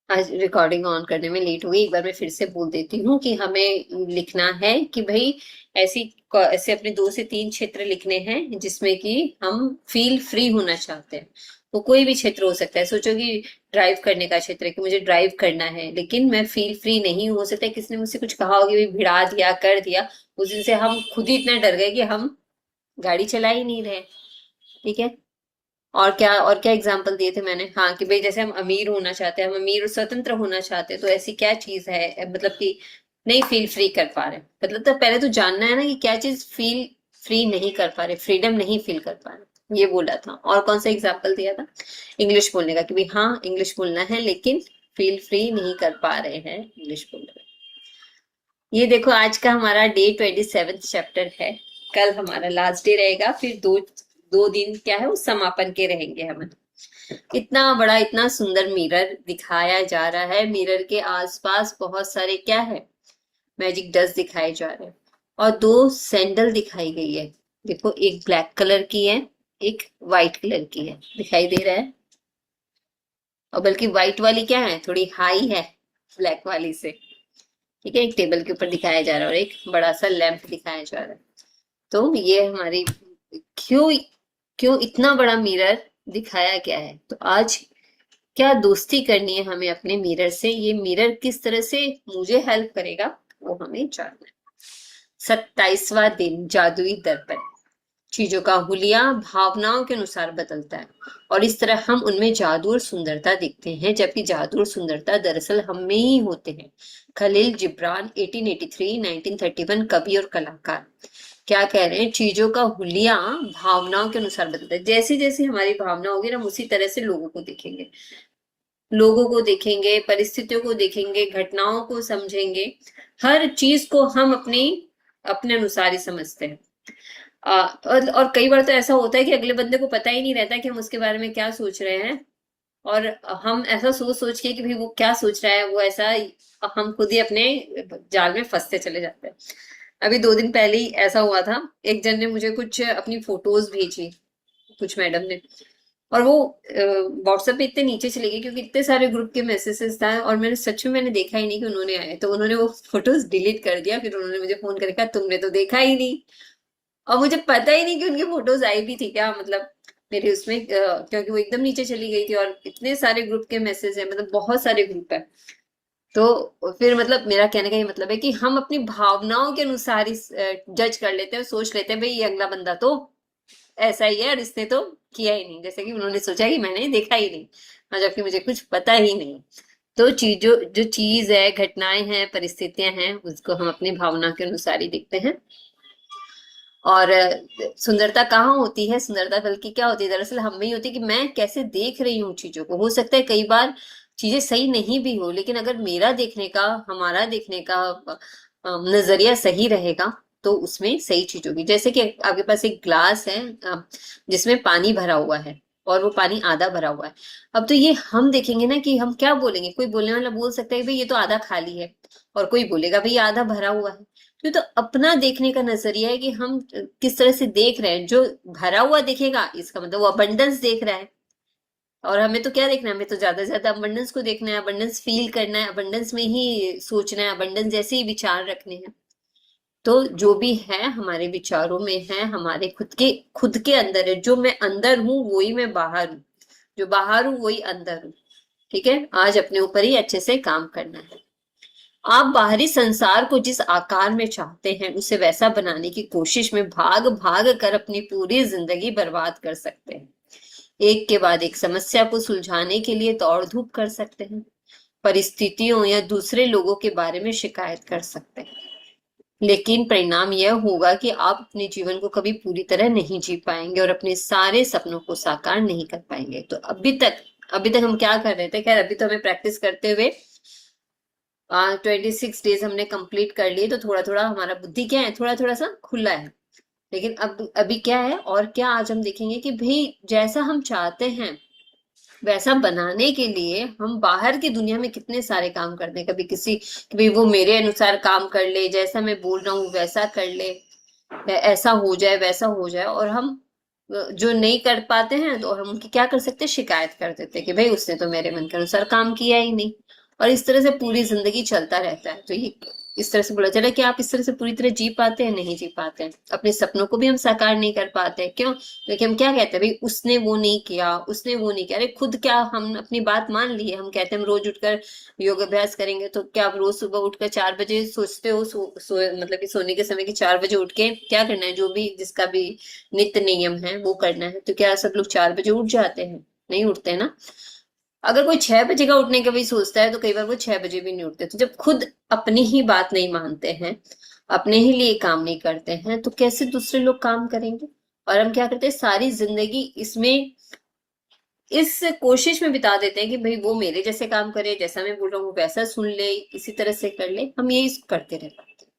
आज recording on करने में लेट हो गई। एक बार मैं फिर से बोल देती हूँ कि हमें लिखना है कि भाई ऐसी ऐसे अपने 2 से 3 क्षेत्र लिखने हैं जिसमें कि हम फील फ्री होना चाहते हैं। वो कोई भी क्षेत्र हो सकता है। सोचो कि ड्राइव करने का क्षेत्र है कि मुझे ड्राइव करना है लेकिन मैं फील फ्री नहीं हूँ। हो सकता है किसी ने मुझसे कुछ कहा होगा, भाई भिड़ा दिया, कर दिया, उस दिन से हम खुद ही इतना डर गए कि हम गाड़ी चला ही नहीं रहे। ठीक है। और क्या एग्जाम्पल दिए थे मैंने? हाँ, कि भाई जैसे हम अमीर होना चाहते हैं, हम अमीर और स्वतंत्र होना चाहते हैं, तो ऐसी क्या चीज है मतलब कि नहीं फील फ्री कर पा रहे। मतलब तो पहले तो जानना है ना कि क्या चीज फील फ्री नहीं कर पा रहे, फ्रीडम नहीं फील कर पा रहे, ये बोला था। और कौन सा एग्जाम्पल दिया था? इंग्लिश बोलने का, कि भाई हाँ इंग्लिश बोलना है लेकिन फील फ्री नहीं कर पा रहे हैं इंग्लिश बोलने में। ये देखो, आज का हमारा डे 27 चैप्टर है। कल हमारा लास्ट डे रहेगा, फिर दो दो दिन क्या है, वो समापन के रहेंगे हमें। इतना बड़ा, इतना सुंदर मिरर दिखाया जा रहा है। मिरर के आसपास बहुत सारे क्या है, मैजिक डस्ट दिखाए जा रहे हैं। और 2 सैंडल दिखाई गई है। देखो, एक ब्लैक कलर की है, एक वाइट कलर की है, दिखाई दे रहा है। और बल्कि व्हाइट वाली क्या है, थोड़ी हाई है ब्लैक वाली से। ठीक है, एक टेबल के ऊपर दिखाया जा रहा है और एक बड़ा सा लैंप दिखाया जा रहा है। तो ये हमारी क्यों क्यों इतना बड़ा मिरर दिखाया गया है? तो आज क्या दोस्ती करनी है हमें अपने मिरर से, ये मिरर किस तरह से मुझे हेल्प करेगा, वो हमें जानना है। 27वां दिन, जादुई दर्पण। चीजों का हुलिया भावनाओं के अनुसार बदलता है और इस तरह हम उनमें जादू और सुंदरता देखते हैं, जबकि जादू और सुंदरता दरअसल हम में ही होते हैं। खलील जिब्रान, 1883 1931, कवि और कलाकार। क्या कह रहे हैं? चीजों का हुलिया भावनाओं के अनुसार बदलता है। जैसी जैसी हमारी भावना होगी ना, हम उसी तरह से लोगों को देखेंगे। लोगों को देखेंगे, परिस्थितियों को देखेंगे, घटनाओं को समझेंगे। हर चीज को हम अपनी अपने अनुसार ही समझते हैं। और कई बार तो ऐसा होता है कि अगले बंदे को पता ही नहीं रहता कि हम उसके बारे में क्या सोच रहे हैं। और हम ऐसा सोच सोच के कि भाई वो क्या सोच रहा है, वो ऐसा, हम खुद ही अपने जाल में फंसते चले जाते हैं। अभी 2 दिन पहले ही ऐसा हुआ था। एक जन ने मुझे कुछ अपनी फोटोज भेजी, कुछ मैडम ने। और वो व्हाट्सएप पे इतने नीचे चले गए क्योंकि इतने सारे ग्रुप के मैसेजेस था, और मैंने सच में मैंने देखा ही नहीं कि उन्होंने आए, तो उन्होंने वो फोटोज डिलीट कर दिया। फिर उन्होंने मुझे फोन करके कहा तुमने तो देखा ही नहीं। और मुझे पता ही नहीं कि उनकी फोटोज आई भी थी क्या, मतलब मेरे उसमें क्योंकि वो एकदम नीचे चली गई थी और इतने सारे ग्रुप के मैसेज है, मतलब बहुत सारे ग्रुप है। तो फिर मतलब मेरा कहने का ये मतलब है कि हम अपनी भावनाओं के अनुसार ही जज कर लेते हैं, सोच लेते हैं भाई ये अगला बंदा तो ऐसा ही है और इसने तो किया ही नहीं, जैसे कि उन्होंने सोचा कि मैंने देखा ही नहीं, और जबकि मुझे कुछ पता ही नहीं। तो चीजों जो चीज है, घटनाएं हैं, परिस्थितियां हैं, उसको हम अपनी भावना के अनुसार ही देखते हैं। और सुंदरता कहाँ होती है? सुंदरता बल्कि क्या होती है, दरअसल हम में ही होती है कि मैं कैसे देख रही हूँ चीजों को। हो सकता है कई बार चीजें सही नहीं भी हो, लेकिन अगर मेरा देखने का, हमारा देखने का नजरिया सही रहेगा तो उसमें सही चीज होगी। जैसे कि आपके पास एक ग्लास है जिसमें पानी भरा हुआ है और वो पानी आधा भरा हुआ है। अब तो ये हम देखेंगे ना कि हम क्या बोलेंगे। कोई बोलने वाला बोल सकता है भाई ये तो आधा खाली है, और कोई बोलेगा भाई ये आधा भरा हुआ है। तो अपना देखने का नजरिया है कि हम किस तरह से देख रहे हैं। जो भरा हुआ देखेगा इसका मतलब वो अबंडेंस देख रहा है। और हमें तो क्या देखना है? हमें तो ज्यादा से ज्यादा अबंडेंस को देखना है, अबंडेंस फील करना है, अबंडेंस में ही सोचना है, अबंडेंस जैसे ही विचार रखने हैं। तो जो भी है हमारे विचारों में है, हमारे खुद के अंदर है। जो मैं अंदर हूँ वही मैं बाहर हूँ, जो बाहर हूँ वही अंदर हूँ। ठीक है, आज अपने ऊपर ही अच्छे से काम करना है। आप बाहरी संसार को जिस आकार में चाहते हैं उसे वैसा बनाने की कोशिश में भाग भाग कर अपनी पूरी जिंदगी बर्बाद कर सकते हैं। एक के बाद एक समस्या को सुलझाने के लिए दौड़ धूप कर सकते हैं, परिस्थितियों या दूसरे लोगों के बारे में शिकायत कर सकते हैं। लेकिन परिणाम यह होगा कि आप अपने जीवन को कभी पूरी तरह नहीं जी पाएंगे और अपने सारे सपनों को साकार नहीं कर पाएंगे। तो अभी तक हम क्या कर रहे थे? खैर, अभी तो हमें प्रैक्टिस करते हुए 26 डेज हमने कंप्लीट कर लिए, तो थोड़ा थोड़ा हमारा बुद्धि क्या है, थोड़ा थोड़ा सा खुला है। लेकिन अब अभी क्या है, और क्या आज हम देखेंगे कि भाई जैसा हम चाहते हैं वैसा बनाने के लिए हम बाहर की दुनिया में कितने सारे काम करते हैं। कभी किसी कि भाई वो मेरे अनुसार काम कर ले, जैसा मैं बोल रहा हूँ वैसा कर ले, ऐसा हो जाए वैसा हो जाए। और हम जो नहीं कर पाते हैं तो हम उनकी क्या कर सकते हैं, शिकायत कर देते हैं कि भाई उसने तो मेरे मन के अनुसार काम किया ही नहीं। और इस तरह से पूरी जिंदगी चलता रहता है। तो ये इस तरह से बोला जा रहा है कि आप इस तरह से पूरी तरह जी पाते हैं, नहीं जी पाते हैं। अपने सपनों को भी हम साकार नहीं कर पाते हैं। क्यों? क्योंकि हम क्या कहते हैं, भाई उसने वो नहीं किया, उसने वो नहीं किया। अरे खुद क्या हम अपनी बात मान ली है? हम कहते हैं हम रोज उठकर योग अभ्यास करेंगे। तो क्या आप रोज सुबह उठकर 4 बजे सोचते हो? मतलब कि सोने के समय की 4 बजे उठ के क्या करना है, जो भी जिसका भी नित्य नियम है वो करना है। तो क्या सब लोग 4 बजे उठ जाते हैं? नहीं उठते हैं ना। अगर कोई 6 बजे का उठने का भी सोचता है तो कई बार वो 6 बजे भी नहीं उठते। तो जब खुद अपनी ही बात नहीं मानते हैं, अपने ही लिए काम नहीं करते हैं, तो कैसे दूसरे लोग काम करेंगे? और हम क्या करते हैं, सारी जिंदगी इसमें इस कोशिश में बिता देते हैं कि भाई वो मेरे जैसे काम करे, जैसा मैं बोल रहा हूँ वैसा सुन ले, इसी तरह से कर ले। हम यही करते रहते हैं,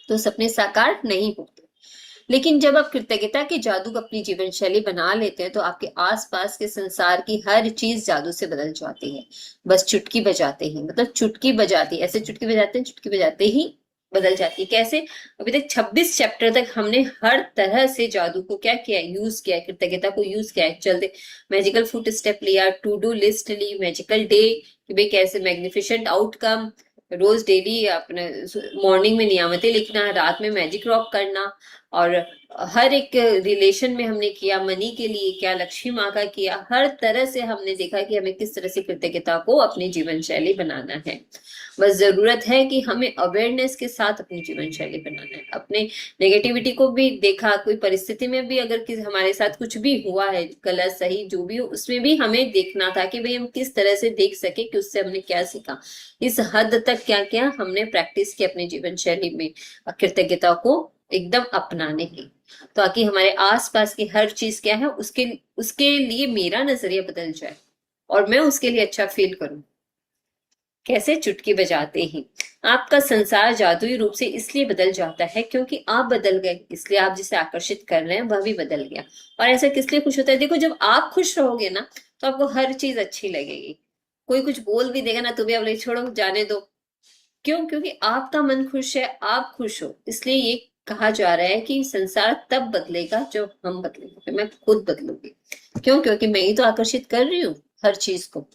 तो सपने साकार नहीं होते। लेकिन जब आप कृतज्ञता के जादू को अपनी जीवन शैली बना लेते हैं तो आपके आसपास के संसार की हर चीज जादू से बदल जाती है। बस चुटकी बजाते ही, मतलब चुटकी बजाती, ऐसे चुटकी बजाते हैं, चुटकी बजाते ही बदल जाती है। कैसे? अभी तक 26 चैप्टर तक हमने हर तरह से जादू को क्या किया, यूज किया है, कृतज्ञता को यूज किया है। चलते मैजिकल फुट स्टेप लिया, टू डू लिस्ट ली, मैजिकल डे कि भाई कैसे मैग्निफिशेंट आउटकम, रोज डेली अपने मॉर्निंग में नियामतें लिखना, रात में मैजिक रॉक करना। और हर एक रिलेशन में हमने किया, मनी के लिए क्या, लक्ष्मी माँ का किया। हर तरह से हमने देखा कि हमें किस तरह से कृतज्ञता को अपनी जीवन शैली बनाना है। बस जरूरत है कि हमें अवेयरनेस के साथ अपनी जीवन शैली बनाना है। अपने नेगेटिविटी को भी देखा, कोई परिस्थिति में भी अगर हमारे साथ कुछ भी हुआ है, गलत सही जो भी हो, उसमें भी हमें देखना था कि भाई हम किस तरह से देख सके कि उससे हमने क्या सीखा। इस हद तक क्या क्या हमने प्रैक्टिस की अपनी जीवन शैली में कृतज्ञता को एकदम अपनाने की, ताकि हमारे आसपास की हर चीज क्या है, उसके उसके लिए मेरा नजरिया बदल जाए और मैं उसके लिए अच्छा फील करूं। कैसे? चुटकी बजाते ही आपका संसार जादुई रूप से इसलिए बदल जाता है क्योंकि आप बदल गए, इसलिए आप जिसे आकर्षित कर रहे हैं वह भी बदल गया। और ऐसा किस लिए खुश होता है? देखो, जब आप खुश रहोगे ना तो आपको हर चीज अच्छी लगेगी। कोई कुछ बोल भी देगा ना तो भी आप बोले छोड़ो जाने दो। क्यों? क्योंकि आपका मन खुश है, आप खुश हो। इसलिए ये कहा जा रहा है कि संसार तब बदलेगा जब हम बदलेंगे, मैं खुद बदलूंगी। क्यों? क्योंकि मैं ही तो आकर्षित कर रही हूँ हर चीज को।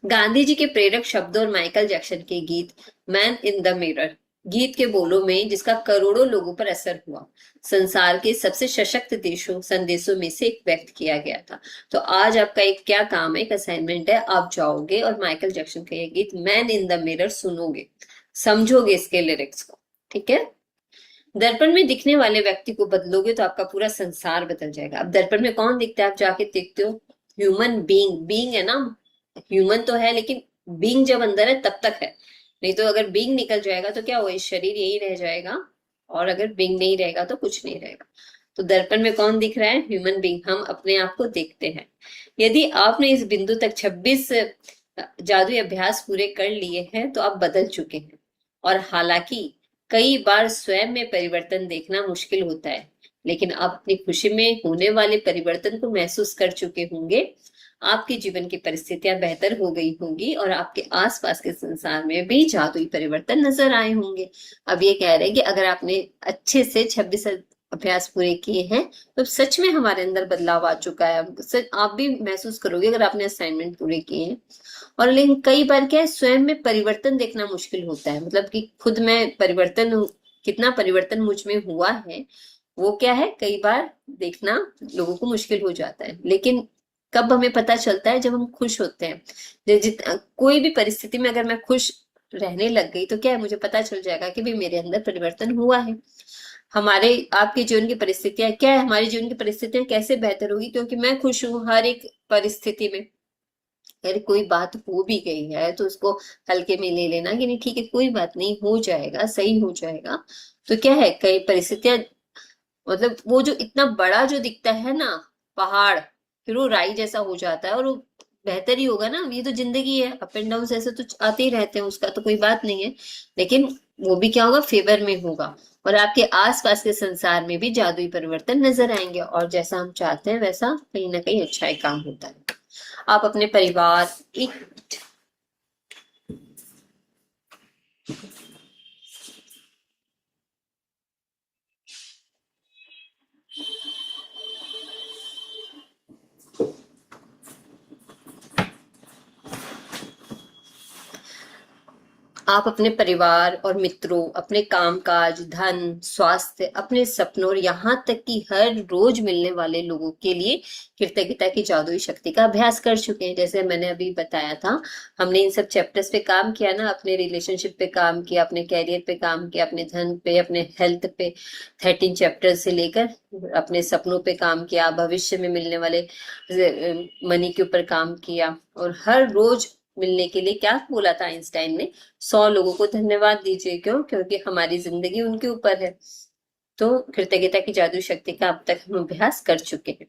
गांधी जी के प्रेरक शब्दों और माइकल जैक्सन के गीत मैन इन द मिरर गीत के बोलों में, जिसका करोड़ों लोगों पर असर हुआ, संसार के सबसे सशक्त देशों संदेशों में से एक व्यक्त किया गया था। तो आज आपका एक क्या काम है, एक असाइनमेंट है, आप जाओगे और माइकल जैक्सन का ये गीत मैन इन द मिरर सुनोगे, समझोगे इसके लिरिक्स को। ठीक है? दर्पण में दिखने वाले व्यक्ति को बदलोगे तो आपका पूरा संसार बदल जाएगा। अब दर्पण में कौन दिखता है? आप जाके देखते हो, ह्यूमन बीइंग, बीइंग है ना, ह्यूमन तो है लेकिन बीइंग जब अंदर है तब तक है। नहीं तो अगर बीइंग निकल जाएगा तो क्या होगा, शरीर यही रह जाएगा। और अगर बीइंग नहीं रहेगा तो कुछ नहीं रहेगा। तो दर्पण में कौन दिख रहा है? Human being. हम अपने आप को देखते हैं। यदि आपने इस बिंदु तक 26 जादुई अभ्यास पूरे कर लिए हैं तो आप बदल चुके हैं। और हालांकि कई बार स्वयं में परिवर्तन देखना मुश्किल होता है, लेकिन आप अपनी खुशी में होने वाले परिवर्तन को महसूस कर चुके होंगे। आपके जीवन की परिस्थितियां बेहतर हो गई होंगी और आपके आसपास के संसार में भी जादुई परिवर्तन नजर आए होंगे। अब ये कह रहे हैं कि अगर आपने अच्छे से 26 अभ्यास पूरे किए हैं तो सच में हमारे अंदर बदलाव आ चुका है। सच आप भी महसूस करोगे अगर आपने असाइनमेंट पूरे किए हैं। और लेकिन कई बार क्या है, स्वयं में परिवर्तन देखना मुश्किल होता है, मतलब कि खुद में परिवर्तन, कितना परिवर्तन मुझ में हुआ है वो क्या है, कई बार देखना लोगों को मुश्किल हो जाता है। लेकिन कब हमें पता चलता है? जब हम खुश होते हैं। कोई भी परिस्थिति में अगर मैं खुश रहने लग गई तो क्या है, मुझे पता चल जाएगा कि भाई मेरे अंदर परिवर्तन हुआ है। हमारे आपके जीवन की परिस्थितियां क्या है, हमारे जीवन की परिस्थितियां कैसे बेहतर होगी? क्योंकि मैं खुश हूं हर एक परिस्थिति में। अगर कोई बात हो भी गई है तो उसको हल्के में ले लेना कि नहीं ठीक है, कोई बात नहीं, हो जाएगा, सही हो जाएगा। तो क्या है, कई परिस्थितियां, मतलब वो जो इतना बड़ा जो दिखता है ना पहाड़, फिर वो राई जैसा हो जाता है और वो बेहतर ही होगा ना। ये तो जिंदगी है, अप एंड डाउन ऐसे तो आते ही रहते हैं, उसका तो कोई बात नहीं है। लेकिन वो भी क्या होगा, फेवर में होगा। और आपके आसपास के संसार में भी जादुई परिवर्तन नजर आएंगे और जैसा हम चाहते हैं वैसा कहीं ना कहीं अच्छा ही काम होता है। आप अपने परिवार एक आप अपने परिवार और मित्रों, अपने कामकाज, धन, स्वास्थ्य, अपने सपनों और यहाँ तक कि हर रोज मिलने वाले लोगों के लिए कृतज्ञता की जादुई शक्ति का अभ्यास कर चुके हैं। जैसे मैंने अभी बताया था, हमने इन सब चैप्टर्स पे काम किया ना, अपने रिलेशनशिप पे काम किया, अपने कैरियर पे काम किया, अपने धन पे, अपने हेल्थ पे 13 चैप्टर से लेकर अपने सपनों पे काम किया, भविष्य में मिलने वाले मनी के ऊपर काम किया। और हर रोज मिलने के लिए क्या बोला था आइंस्टाइन ने? 100 लोगों को धन्यवाद दीजिए। क्यों? क्योंकि हमारी जिंदगी उनके ऊपर है। तो कृतज्ञता की जादू शक्ति का अब तक हम अभ्यास कर चुके हैं।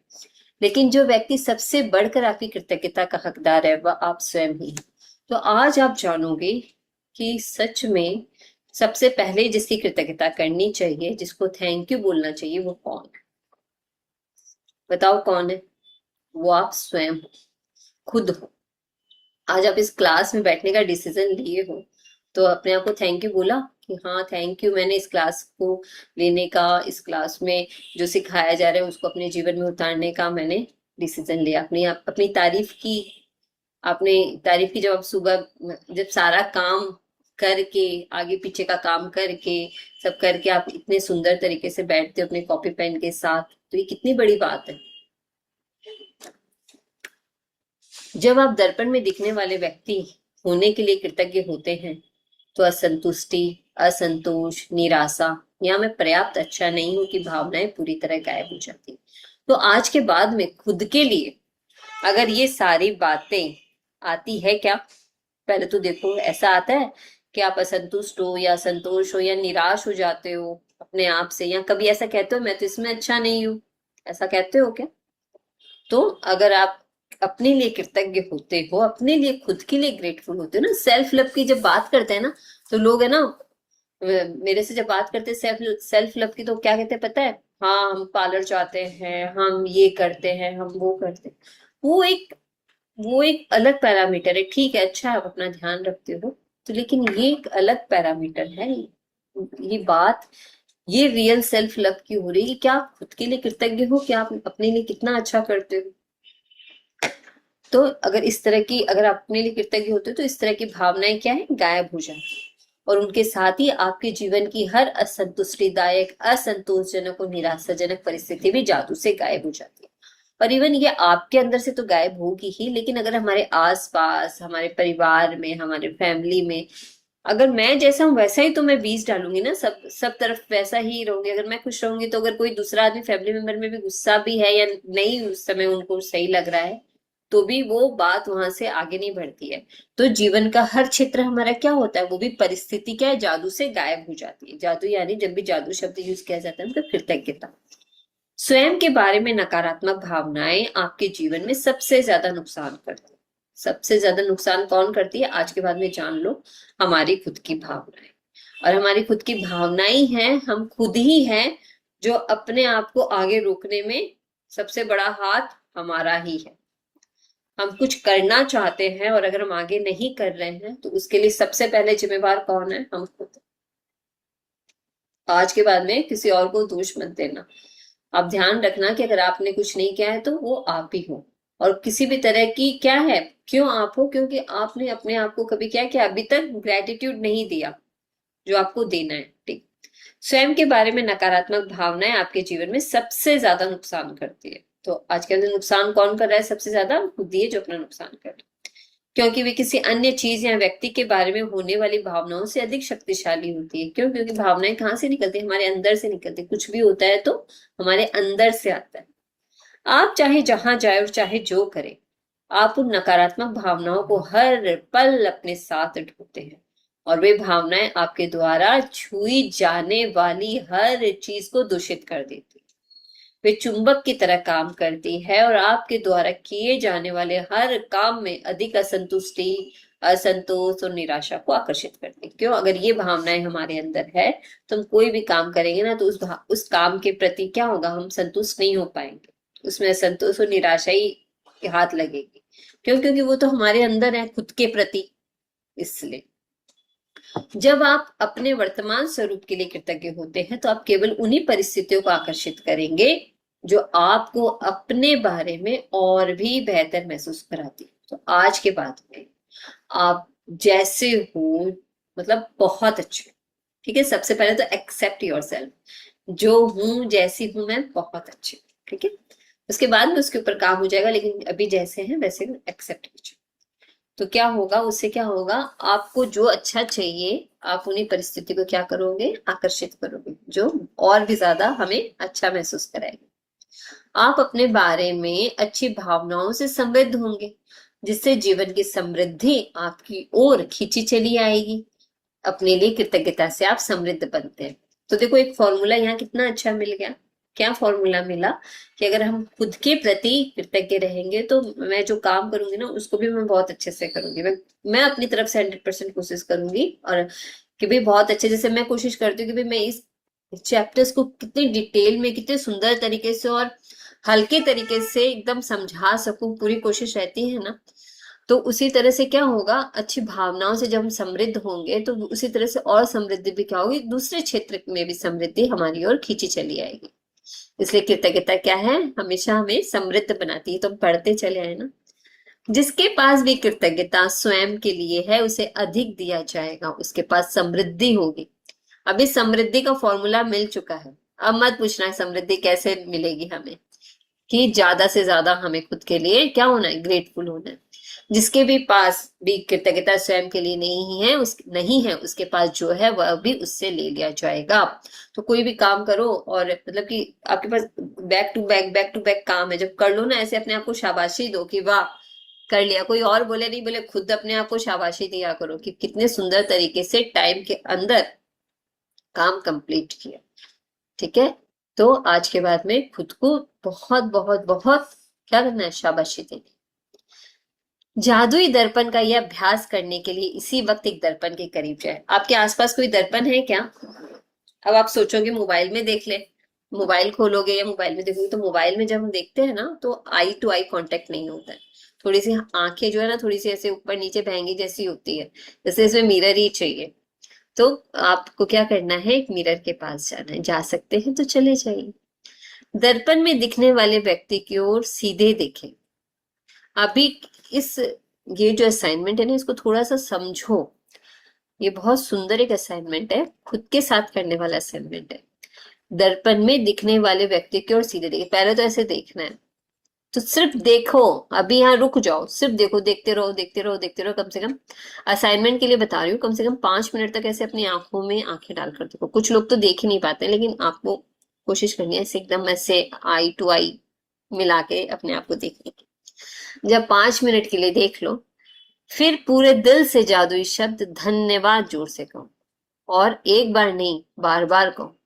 लेकिन जो व्यक्ति सबसे बढ़कर आपकी कृतज्ञता का हकदार है, वह आप स्वयं ही है। तो आज आप जानोगे कि सच में सबसे पहले जिसकी कृतज्ञता करनी चाहिए, जिसको थैंक यू बोलना चाहिए, वो कौन है? बताओ कौन है? वो आप स्वयं हो, खुद हो। आज आप इस क्लास में बैठने का डिसीजन लिए हो, तो अपने आप को थैंक यू बोला कि हाँ थैंक यू, मैंने इस क्लास को लेने का, इस क्लास में जो सिखाया जा रहा है उसको अपने जीवन में उतारने का मैंने डिसीजन लिया। अपनी तारीफ की। आपने तारीफ की जब आप सुबह, जब सारा काम करके, आगे पीछे का काम करके, सब करके आप इतने सुंदर तरीके से बैठते हो अपने कॉपी पेन के साथ, तो ये कितनी बड़ी बात है। जब आप दर्पण में दिखने वाले व्यक्ति होने के लिए कृतज्ञ होते हैं, तो असंतुष्टि, असंतोष, निराशा या मैं पर्याप्त अच्छा नहीं हूं की भावनाएं पूरी तरह गायब हो जाती। तो आज के बाद में खुद के लिए अगर ये सारी बातें आती है क्या? पहले तो देखो, ऐसा आता है कि आप असंतुष्ट हो या असंतोष हो या निराश हो जाते हो अपने आप से, या कभी ऐसा कहते हो मैं तो इसमें अच्छा नहीं हूं, ऐसा कहते हो क्या? तो अगर आप अपने लिए कृतज्ञ होते हो, अपने लिए खुद के लिए ग्रेटफुल होते हो ना, सेल्फ लव की जब बात करते हैं ना, तो लोग है ना, मेरे से जब बात करते हैं सेल्फ लव की, तो क्या कहते हैं पता है? हाँ हम पार्लर जाते हैं, हम ये करते हैं, हम वो करते हैं। वो एक अलग पैरामीटर है। ठीक है, अच्छा है आप अपना ध्यान रखते हो, तो लेकिन ये एक अलग पैरामीटर है। ये बात, ये रियल सेल्फ लव की हो रही है कि क्या आप खुद के लिए कृतज्ञ हो, क्या आप अपने लिए कितना अच्छा करते हो। तो अगर आप अपने लिए कृतज्ञ होते हो, तो इस तरह की भावनाएं क्या है, गायब हो जाती है। और उनके साथ ही आपके जीवन की हर असंतुष्टिदायक, असंतोषजनक और निराशाजनक परिस्थिति भी जादू से गायब हो जाती है। और इवन ये आपके अंदर से तो गायब होगी ही, लेकिन अगर हमारे आसपास, हमारे परिवार में, हमारे फैमिली में, अगर मैं जैसा हूं वैसा ही तो मैं बीज डालूंगी ना, सब सब तरफ वैसा ही रहूंगी। अगर मैं खुश रहूंगी, तो अगर कोई दूसरा आदमी फैमिली मेंबर में भी गुस्सा भी है या नहीं, उस समय उनको सही लग रहा है, तो भी वो बात वहां से आगे नहीं बढ़ती है। तो जीवन का हर क्षेत्र हमारा क्या होता है, वो भी परिस्थिति क्या है, जादू से गायब हो जाती है। जादू यानी जब भी जादू शब्द यूज किया जाता है, मतलब कृतज्ञता। स्वयं के बारे में नकारात्मक भावनाएं आपके जीवन में सबसे ज्यादा नुकसान करती है। सबसे ज्यादा नुकसान कौन करती है, आज के बाद में जान लो, हमारी खुद की भावनाएं। और हमारी खुद की भावनाएं हैं, हम खुद ही हैं जो अपने आप को आगे रोकने में सबसे बड़ा हाथ हमारा ही है। हम कुछ करना चाहते हैं और अगर हम आगे नहीं कर रहे हैं, तो उसके लिए सबसे पहले जिम्मेवार कौन है, हम खुद। आज के बाद में किसी और को दोष मत देना। आप ध्यान रखना कि अगर आपने कुछ नहीं किया है, तो वो आप ही हो। और किसी भी तरह की क्या है, क्यों आप हो? क्योंकि आपने अपने आप को कभी क्या किया, अभी तक ग्रेटिट्यूड नहीं दिया जो आपको देना है। ठीक। स्वयं के बारे में नकारात्मक भावनाएं आपके जीवन में सबसे ज्यादा नुकसान करती है। तो आज के दिन नुकसान कौन कर रहा है सबसे ज्यादा? खुद ही है जो अपना नुकसान कर रहा है। क्योंकि वे किसी अन्य चीज या व्यक्ति के बारे में होने वाली भावनाओं से अधिक शक्तिशाली होती है। क्यों? क्योंकि भावनाएं कहाँ से निकलती है, हमारे अंदर से निकलती है। कुछ भी होता है तो हमारे अंदर से आता है। आप चाहे जहां जाए और चाहे जो करें, आप उन नकारात्मक भावनाओं को हर पल अपने साथ ढोते हैं। और वे भावनाएं आपके द्वारा छुई जाने वाली हर चीज को दूषित कर देती है। वे चुंबक की तरह काम करती है और आपके द्वारा किए जाने वाले हर काम में अधिक असंतुष्टि, असंतोष और निराशा को आकर्षित करती है। क्यों? अगर ये भावनाएं हमारे अंदर है, तो हम कोई भी काम करेंगे ना, तो उस काम के प्रति क्या होगा, हम संतुष्ट नहीं हो पाएंगे। उसमें असंतोष और निराशा ही हाथ लगेगी। क्यों? क्योंकि वो तो हमारे अंदर है खुद के प्रति। इसलिए जब आप अपने वर्तमान स्वरूप के लिए कृतज्ञ होते हैं, तो आप केवल उन्हीं परिस्थितियों को आकर्षित करेंगे जो आपको अपने बारे में और भी बेहतर महसूस कराती है। तो आज के बाद में आप जैसे हो, मतलब बहुत अच्छी हूँ। ठीक है, सबसे पहले तो एक्सेप्ट योर सेल्फ, जो हूँ जैसी हूँ मैं बहुत अच्छी हूँ। ठीक है, उसके बाद में उसके ऊपर काम हो जाएगा, लेकिन अभी जैसे हैं वैसे एक्सेप्ट कीजिए। तो क्या होगा, उससे क्या होगा, आपको जो अच्छा चाहिए आप उन्हीं परिस्थिति को क्या करोगे, आकर्षित करोगे, जो और भी ज्यादा हमें अच्छा महसूस कराएगी। आप अपने बारे में अच्छी भावनाओं से समृद्ध होंगे, जिससे जीवन की समृद्धि आपकी ओर खींची चली आएगी। अपने लिए कृतज्ञता से आप समृद्ध बनते हैं। तो देखो, एक फॉर्मूला यहाँ कितना अच्छा मिल गया। क्या फॉर्मूला मिला कि अगर हम खुद के प्रति कृतज्ञ रहेंगे तो मैं जो काम करूंगी ना उसको भी मैं बहुत अच्छे से करूंगी। मैं अपनी तरफ से 100% कोशिश करूंगी, और कि भाई बहुत अच्छे, जैसे मैं कोशिश करती हूँ कि भाई मैं इस चैप्टर्स को कितनी डिटेल में, कितने सुंदर तरीके से और हल्के तरीके से एकदम समझा सकूं, पूरी कोशिश रहती है ना। तो उसी तरह से क्या होगा, अच्छी भावनाओं से जब हम समृद्ध होंगे तो उसी तरह से और समृद्धि भी क्या होगी, दूसरे क्षेत्र में भी समृद्धि हमारी ओर खींची चली आएगी। इसलिए कृतज्ञता क्या है, हमेशा हमें समृद्ध बनाती है। तो हम पढ़ते चले आए ना, जिसके पास भी कृतज्ञता स्वयं के लिए है उसे अधिक दिया जाएगा, उसके पास समृद्धि होगी। अभी समृद्धि का फॉर्मूला मिल चुका है। अब मत पूछना समृद्धि कैसे मिलेगी हमें, कि ज्यादा से ज्यादा हमें खुद के लिए क्या होना है, ग्रेटफुल होना है। जिसके भी पास भी कृतज्ञता स्वयं के लिए नहीं है, उसके पास जो है वह भी उससे ले लिया जाएगा। तो कोई भी काम करो और मतलब कि आपके पास बैक टू बैक काम है, जब कर लो ना ऐसे अपने आप को शाबाशी दो कि वाह कर लिया। कोई और बोले नहीं बोले, खुद अपने आप को शाबाशी दिया करो कि कितने सुंदर तरीके से टाइम के अंदर काम कंप्लीट किया। ठीक है, तो आज के बाद में खुद को बहुत बहुत बहुत क्या करना है, शाबाशी देनी। जादुई दर्पण का यह अभ्यास करने के लिए इसी वक्त एक दर्पण के करीब जाए। आपके आसपास कोई दर्पण है क्या? अब आप सोचोगे मोबाइल में देख ले, मोबाइल खोलोगे या मोबाइल में देखोगे, तो मोबाइल में जब हम देखते हैं ना तो आई टू आई कांटेक्ट नहीं होता है। थोड़ी सी आंखें जो है ना थोड़ी सी ऐसे ऊपर नीचे बहंगी जैसी होती है, जैसे इसमें मिरर ही चाहिए। तो आपको क्या करना है, एक मिरर के पास जाना है। जा सकते हैं तो चले जाइए। दर्पण में दिखने वाले व्यक्ति की ओर सीधे देखें। अभी इस ये जो असाइनमेंट है ना इसको थोड़ा सा समझो। ये बहुत सुंदर एक असाइनमेंट है, खुद के साथ करने वाला असाइनमेंट है। दर्पण में दिखने वाले व्यक्ति की ओर सीधे देखिए, पहले तो ऐसे देखना है। तो सिर्फ देखो, अभी यहाँ रुक जाओ, सिर्फ देखो, देखते रहो देखते रहो देखते रहो। कम से कम असाइनमेंट के लिए बता रही हूँ, कम से कम 5 मिनट तक ऐसे अपनी आंखों में आंखें डालकर देखो। कुछ लोग तो देख ही नहीं पाते, लेकिन आपको कोशिश करनी है ऐसे एकदम ऐसे आई टू आई मिला के अपने आप को देखने की। जब 5 मिनट के लिए देख लो, फिर पूरे दिल से जादुई शब्द धन्यवाद जोर से कहो, और एक बार नहीं बार बार कहो।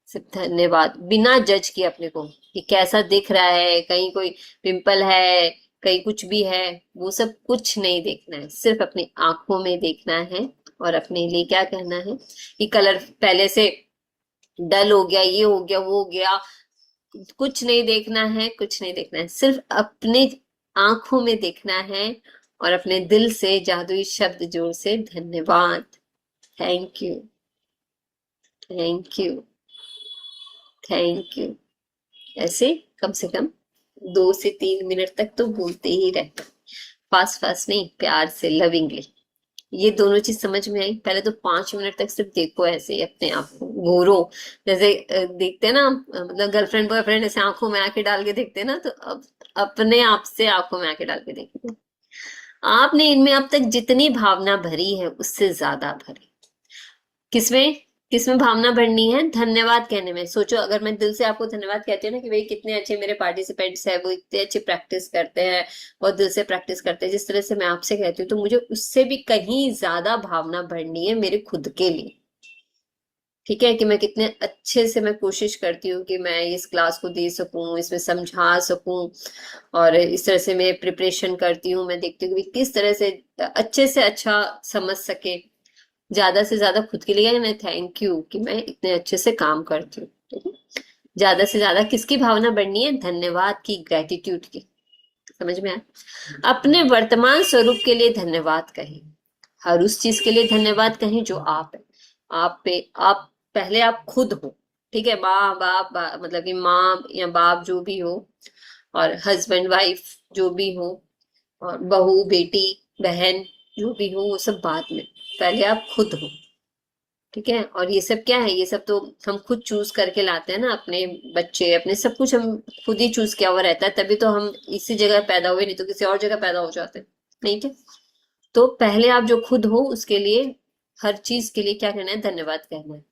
सिर्फ धन्यवाद, बिना जज किए अपने को कि कैसा दिख रहा है, कहीं कोई पिंपल है, कहीं कुछ भी है, वो सब कुछ नहीं देखना है। सिर्फ अपनी आंखों में देखना है और अपने लिए क्या कहना है कि कलर पहले से डल हो गया, ये हो गया, वो हो गया, कुछ नहीं देखना है, कुछ नहीं देखना है। सिर्फ अपने आंखों में देखना है और अपने दिल से जादुई शब्द जोर से धन्यवाद, thank you, thank you, thank you, ऐसे कम से कम 2 से 3 मिनट तक तो बोलते ही रहना। फास्ट फास्ट नहीं, प्यार से, लविंगली। ये दोनों चीज समझ में आई? पहले तो 5 मिनट तक सिर्फ देखो ऐसे ही अपने आप को, घूरो। जैसे देखते हैं ना मतलब गर्लफ्रेंड बॉयफ्रेंड ऐसे आंखों में आके डाल के देखते हैं ना, तो अब अपने आप से आंखों में आके डाल के देखते। आपने इनमें अब तक जितनी भावना भरी है उससे ज्यादा भरी। किसमें? किसमें भावना भरनी है? धन्यवाद कहने में। सोचो अगर मैं दिल से आपको धन्यवाद कहती हूँ ना कि भाई कितने अच्छे मेरे पार्टिसिपेंट्स हैं, वो इतने अच्छी प्रैक्टिस करते हैं, बहुत दिल से प्रैक्टिस करते हैं, जिस तरह से मैं आपसे कहती हूँ, तो मुझे उससे भी कहीं ज्यादा भावना भरनी है मेरे खुद के लिए। ठीक है, कि मैं कितने अच्छे से मैं कोशिश करती हूँ कि मैं इस क्लास को दे सकूं, इसमें समझा सकूं, और इस तरह से मैं प्रिपरेशन करती हूँ। मैं देखती हूँ कि किस तरह से अच्छा समझ सके। ज्यादा से ज्यादा खुद के लिए मैं थैंक यू कि मैं इतने अच्छे से काम करती हूँ। ठीक है, ज्यादा से ज्यादा किसकी भावना बढ़नी है? धन्यवाद की, ग्रेटिट्यूड की। समझ में आया? अपने वर्तमान स्वरूप के लिए धन्यवाद कहें। हर उस चीज के लिए धन्यवाद कहें जो आप है। आप पहले आप खुद हो। ठीक है, माँ बाप मतलब कि माँ या बाप जो भी हो, और हस्बैंड वाइफ जो भी हो, और बहू बेटी बहन, जो भी हो वो सब बाद में, पहले आप खुद हो। ठीक है, और ये सब क्या है, ये सब तो हम खुद चूज करके लाते हैं ना, अपने बच्चे अपने सब कुछ हम खुद ही चूज किया हुआ रहता है, तभी तो हम इसी जगह पैदा हुए, नहीं तो किसी और जगह पैदा हो जाते हैं। नहीं थे। तो पहले आप जो खुद हो उसके लिए, हर चीज के लिए क्या कहना है, धन्यवाद कहना है।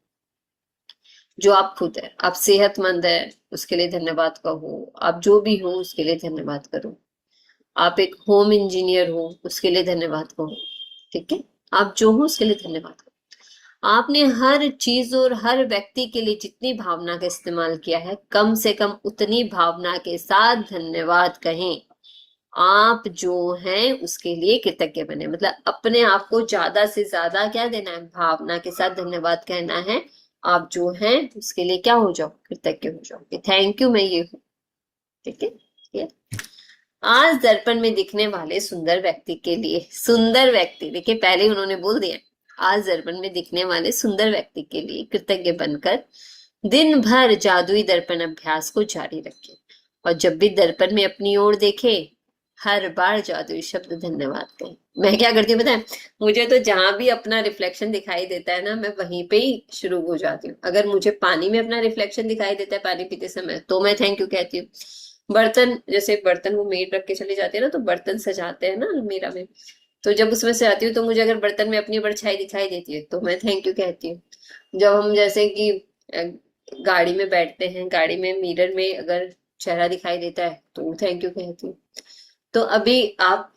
जो आप खुद है, आप सेहतमंद है उसके लिए धन्यवाद कहो, आप जो भी हो उसके लिए धन्यवाद करो, आप एक होम इंजीनियर हो उसके लिए धन्यवाद कहो। ठीक है, आप जो हो उसके लिए धन्यवाद करो। आपने हर चीज और हर व्यक्ति के लिए जितनी भावना का इस्तेमाल किया है, कम से कम उतनी भावना के साथ धन्यवाद कहें। आप जो हैं उसके लिए कृतज्ञ बने, मतलब अपने आप को ज्यादा से ज्यादा क्या देना है, भावना के साथ धन्यवाद कहना है। आप जो हैं उसके लिए क्या हो जाओ, कृतज्ञ हो जाओ कि थैंक यू, मैं ये हूँ। ठीक है, ये आज दर्पण में दिखने वाले सुंदर व्यक्ति के लिए, सुंदर व्यक्ति देखिए पहले ही उन्होंने बोल दिया, आज दर्पण में दिखने वाले सुंदर व्यक्ति के लिए कृतज्ञ बनकर दिन भर जादुई दर्पण अभ्यास को जारी रखें, और जब भी दर्पण में अपनी ओर देखे, हर बार जादुई शब्द धन्यवाद कहें। मैं क्या करती हूँ पता है, मुझे तो जहां भी अपना रिफ्लेक्शन दिखाई देता है ना, मैं वहीं पे ही शुरू हो जाती हूँ। अगर मुझे पानी में अपना रिफ्लेक्शन दिखाई देता है पानी पीते समय, तो मैं थैंक यू कहती हूँ। बर्तन, जैसे बर्तन वो मेड रख के चली जाती है ना, तो बर्तन सजाते हैं ना अलमीरा में, तो जब उसमें से आती हूँ तो मुझे अगर बर्तन में अपनी परछाई दिखाई देती है तो मैं थैंक यू कहती हूँ। जब हम जैसे कि गाड़ी में बैठते हैं, गाड़ी में मिरर में अगर चेहरा दिखाई देता है तो थैंक यू कहती हूँ। तो अभी आप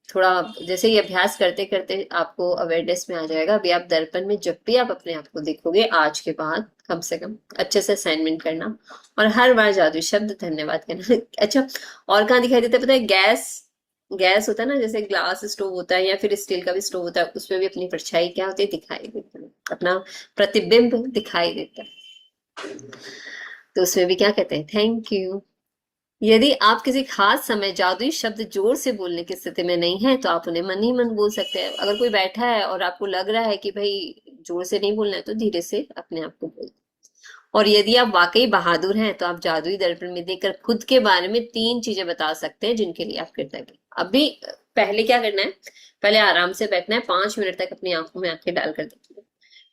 थोड़ा जैसे ये अभ्यास करते करते आपको अवेयरनेस में आ जाएगा। अभी आप दर्पण में जब भी आप अपने आप को देखोगे, आज के बाद कम से कम अच्छे से असाइनमेंट करना, और हर बार जादुई शब्द धन्यवाद कहना। अच्छा, और कहाँ दिखाई देता है पता है, गैस, गैस होता है ना, जैसे ग्लास स्टोव होता है या फिर स्टील का भी स्टोव होता है, उसमें भी अपनी परछाई क्या होती है, दिखाई देती है, अपना प्रतिबिंब दिखाई देता है। तो उसमें भी क्या कहते हैं, थैंक यू। यदि आप किसी खास समय जादुई शब्द जोर से बोलने की स्थिति में नहीं है, तो आप उन्हें मन ही मन बोल सकते हैं। अगर कोई बैठा है और आपको लग रहा है कि भाई जोर से नहीं बोलना है, तो धीरे से अपने आप को बोल। और यदि आप वाकई बहादुर हैं, तो आप जादुई दर्पण में देखकर खुद के बारे में 3 चीजें बता सकते हैं जिनके लिए आप कृतज्ञ। अभी पहले क्या करना है, पहले आराम से बैठना है, 5 मिनट तक अपनी आंखों में आंखें डालकर देखिए।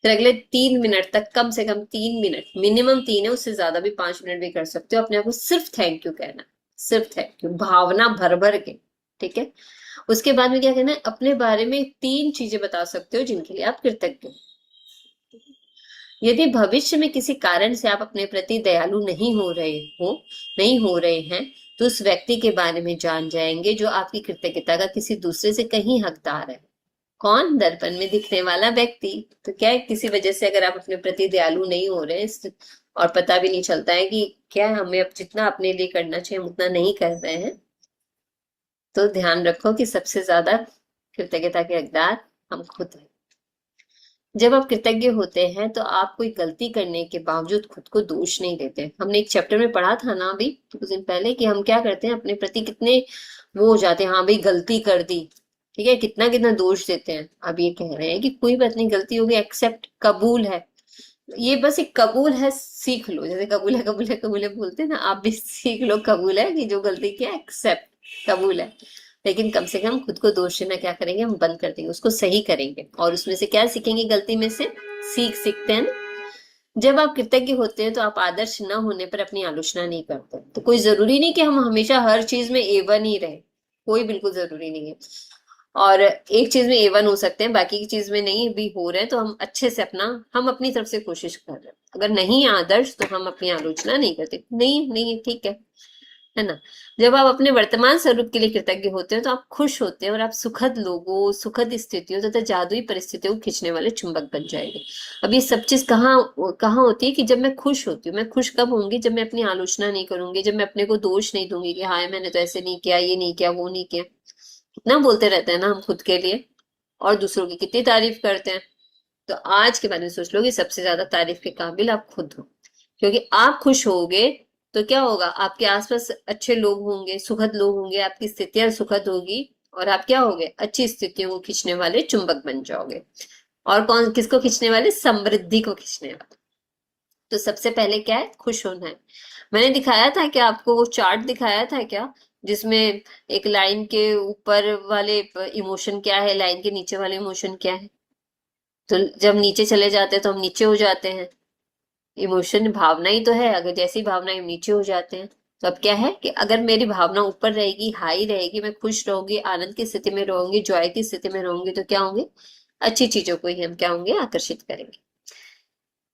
फिर अगले 3 मिनट तक, कम से कम 3 मिनट, मिनिमम 3 है, उससे ज्यादा भी 5 मिनट भी कर सकते हो, अपने आप को सिर्फ थैंक यू कहना है, सिर्फ थैंक यू, भावना भर भर के। ठीक है, उसके बाद में क्या कहना है, अपने बारे में 3 चीजें बता सकते हो जिनके लिए आप कृतज्ञ हो। यदि भविष्य में किसी कारण से आप अपने प्रति दयालु नहीं हो रहे हैं, तो उस व्यक्ति के बारे में जान जाएंगे जो आपकी कृतज्ञता का किसी दूसरे से कहीं हकदार है। कौन, दर्पण में दिखने वाला व्यक्ति। तो क्या है, किसी वजह से अगर आप अपने प्रति दयालु नहीं हो रहे हैं, और पता भी नहीं चलता है कि क्या हमें अब जितना अपने लिए करना चाहिए हम उतना नहीं कर रहे हैं, तो ध्यान रखो कि सबसे ज्यादा कृतज्ञता के हकदार हम खुद हैं। जब आप कृतज्ञ होते हैं तो आप कोई गलती करने के बावजूद खुद को दोष नहीं देते। हमने एक चैप्टर में पढ़ा था ना अभी कुछ दिन पहले, कि हम क्या करते हैं, अपने प्रति कितने वो हो जाते हैं, हाँ भाई गलती कर दी, ठीक है, कितना कितना दोष देते हैं। अब ये कह रहे हैं कि कोई बात नहीं, गलती होगी, एक्सेप्ट, कबूल है। ये बस एक कबूल है, सीख लो, जैसे कबूल है कबूल है कबूल है बोलते हैं ना, आप भी सीख लो कबूल है, कि जो गलती किया एक्सेप्ट, कबूल है। लेकिन कम से कम खुद को दोष देना क्या करेंगे, हम बंद कर देंगे, उसको सही करेंगे, और उसमें से क्या सीखेंगे, गलती में से सीख सीखते हैं ना। जब आप कृतज्ञ होते हैं तो आप आदर्श न होने पर अपनी आलोचना नहीं करते। तो कोई जरूरी नहीं कि हम हमेशा हर चीज में A1 ही रहे, कोई बिल्कुल जरूरी नहीं है। और एक चीज में A1 हो सकते हैं, बाकी की चीज में नहीं भी हो रहे हैं, तो हम अच्छे से अपना, हम अपनी तरफ से कोशिश कर रहे हैं। अगर नहीं आदर्श तो हम अपनी आलोचना नहीं करते, नहीं नहीं ठीक है ना। जब आप अपने वर्तमान स्वरूप के लिए कृतज्ञ होते हैं तो आप खुश होते हैं, और आप सुखद लोगों, सुखद स्थितियों तथा जादुई परिस्थितियों को खींचने वाले चुंबक बन जाएंगे। अब ये सब चीज कहाँ कहाँ होती है, कि जब मैं खुश होती हूँ। मैं खुश कब होंगी, जब मैं अपनी आलोचना नहीं करूंगी, जब मैं अपने को दोष नहीं दूंगी कि हाँ मैंने तो ऐसे नहीं किया, ये नहीं किया, वो नहीं किया। कितना बोलते रहते हैं ना हम खुद के लिए, और दूसरों की कितनी तारीफ करते हैं। तो आज के बारे में सोच लो कि सबसे ज्यादा तारीफ के काबिल आप खुद हो, क्योंकि आप खुश होगे तो क्या होगा, आपके आसपास अच्छे लोग होंगे, सुखद लोग होंगे, आपकी स्थितियां सुखद होगी, और आप क्या होगे, अच्छी स्थितियों को खींचने वाले चुंबक बन जाओगे। और कौन किसको खींचने वाले, समृद्धि को खींचने वाले। तो सबसे पहले क्या है, खुश होना है। मैंने दिखाया था क्या आपको, वो चार्ट दिखाया था क्या, जिसमें एक लाइन के ऊपर वाले इमोशन क्या है, लाइन के नीचे वाले इमोशन क्या है। तो जब नीचे चले जाते हैं तो हम नीचे हो जाते हैं। इमोशन भावना ही तो है, अगर जैसी भावना हम नीचे हो जाते हैं। तो अब क्या है कि अगर मेरी भावना ऊपर रहेगी, हाई रहेगी, मैं खुश रहूंगी, आनंद की स्थिति में रहूंगी, जॉय की स्थिति में रहूंगी, तो क्या होंगे, अच्छी चीजों को ही हम क्या होंगे, आकर्षित करेंगे।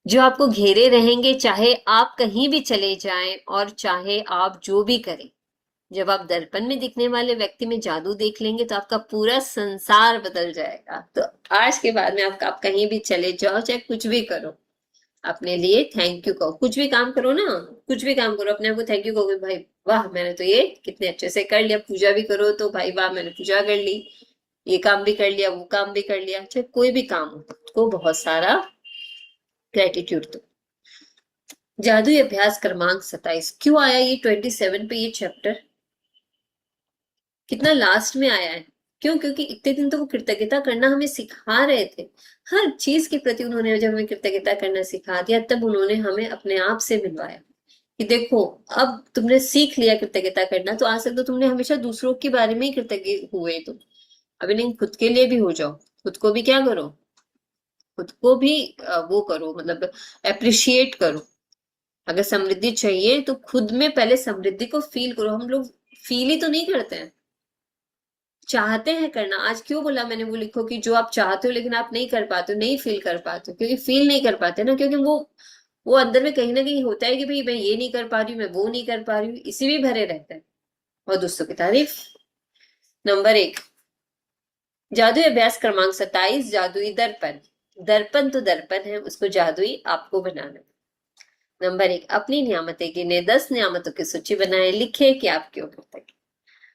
जो आपको घेरे रहेंगे, चाहे आप कहीं भी चले जाएं और चाहे आप जो भी करें। जब आप दर्पण में दिखने वाले व्यक्ति में जादू देख लेंगे तो आपका पूरा संसार बदल जाएगा। तो आज के बाद में आप कहीं भी चले जाओ, चाहे कुछ भी करो, अपने लिए थैंक यू कहो। कुछ भी काम करो ना, कुछ भी काम करो, अपने आप को थैंक यू कहोगे, भाई वाह मैंने तो ये कितने अच्छे से कर लिया। पूजा भी करो तो भाई वाह मैंने पूजा कर ली, ये काम भी कर लिया, वो काम भी कर लिया, चाहे कोई भी काम हो, उसको बहुत सारा ग्रेटिट्यूड दो। जादुई अभ्यास क्रमांक 27 क्यों आया ये 27 पे ये चैप्टर, कितना लास्ट में आया है? क्यों? क्योंकि इतने दिन तो वो कृतज्ञता करना हमें सिखा रहे थे। हर चीज के प्रति उन्होंने जब हमें कृतज्ञता करना सिखा दिया, तब उन्होंने हमें अपने आप से मिलवाया कि देखो, अब तुमने सीख लिया कृतज्ञता करना, तो आज तक तो तुमने हमेशा दूसरों के बारे में ही कृतज्ञ हुए तुम। अभी नहीं, खुद के लिए भी हो जाओ, खुद को भी क्या करो, खुद को भी वो करो, मतलब अप्रिशिएट करो। अगर समृद्धि चाहिए तो खुद में पहले समृद्धि को फील करो। हम लोग फील ही तो नहीं करते हैं, चाहते हैं करना। आज क्यों बोला मैंने वो लिखो कि जो आप चाहते हो लेकिन आप नहीं कर पाते हो, नहीं फील कर पाते हो, क्योंकि फील नहीं कर पाते ना, क्योंकि वो अंदर में कहीं ना कहीं होता है कि भाई मैं ये नहीं कर पा रही हूँ, मैं वो नहीं कर पा रही हूँ, इसी में भरे रहता है। और दोस्तों की तारीफ। नंबर 1, जादुई अभ्यास क्रमांक 27, जादुई दर्पण। दर्पण तो दर्पण है, उसको जादुई आपको बनाना। नंबर 1, अपनी नियामतें गिने, 10 नियामतों की सूची बनाए, लिखे कि आप क्यों कृतज्ञ।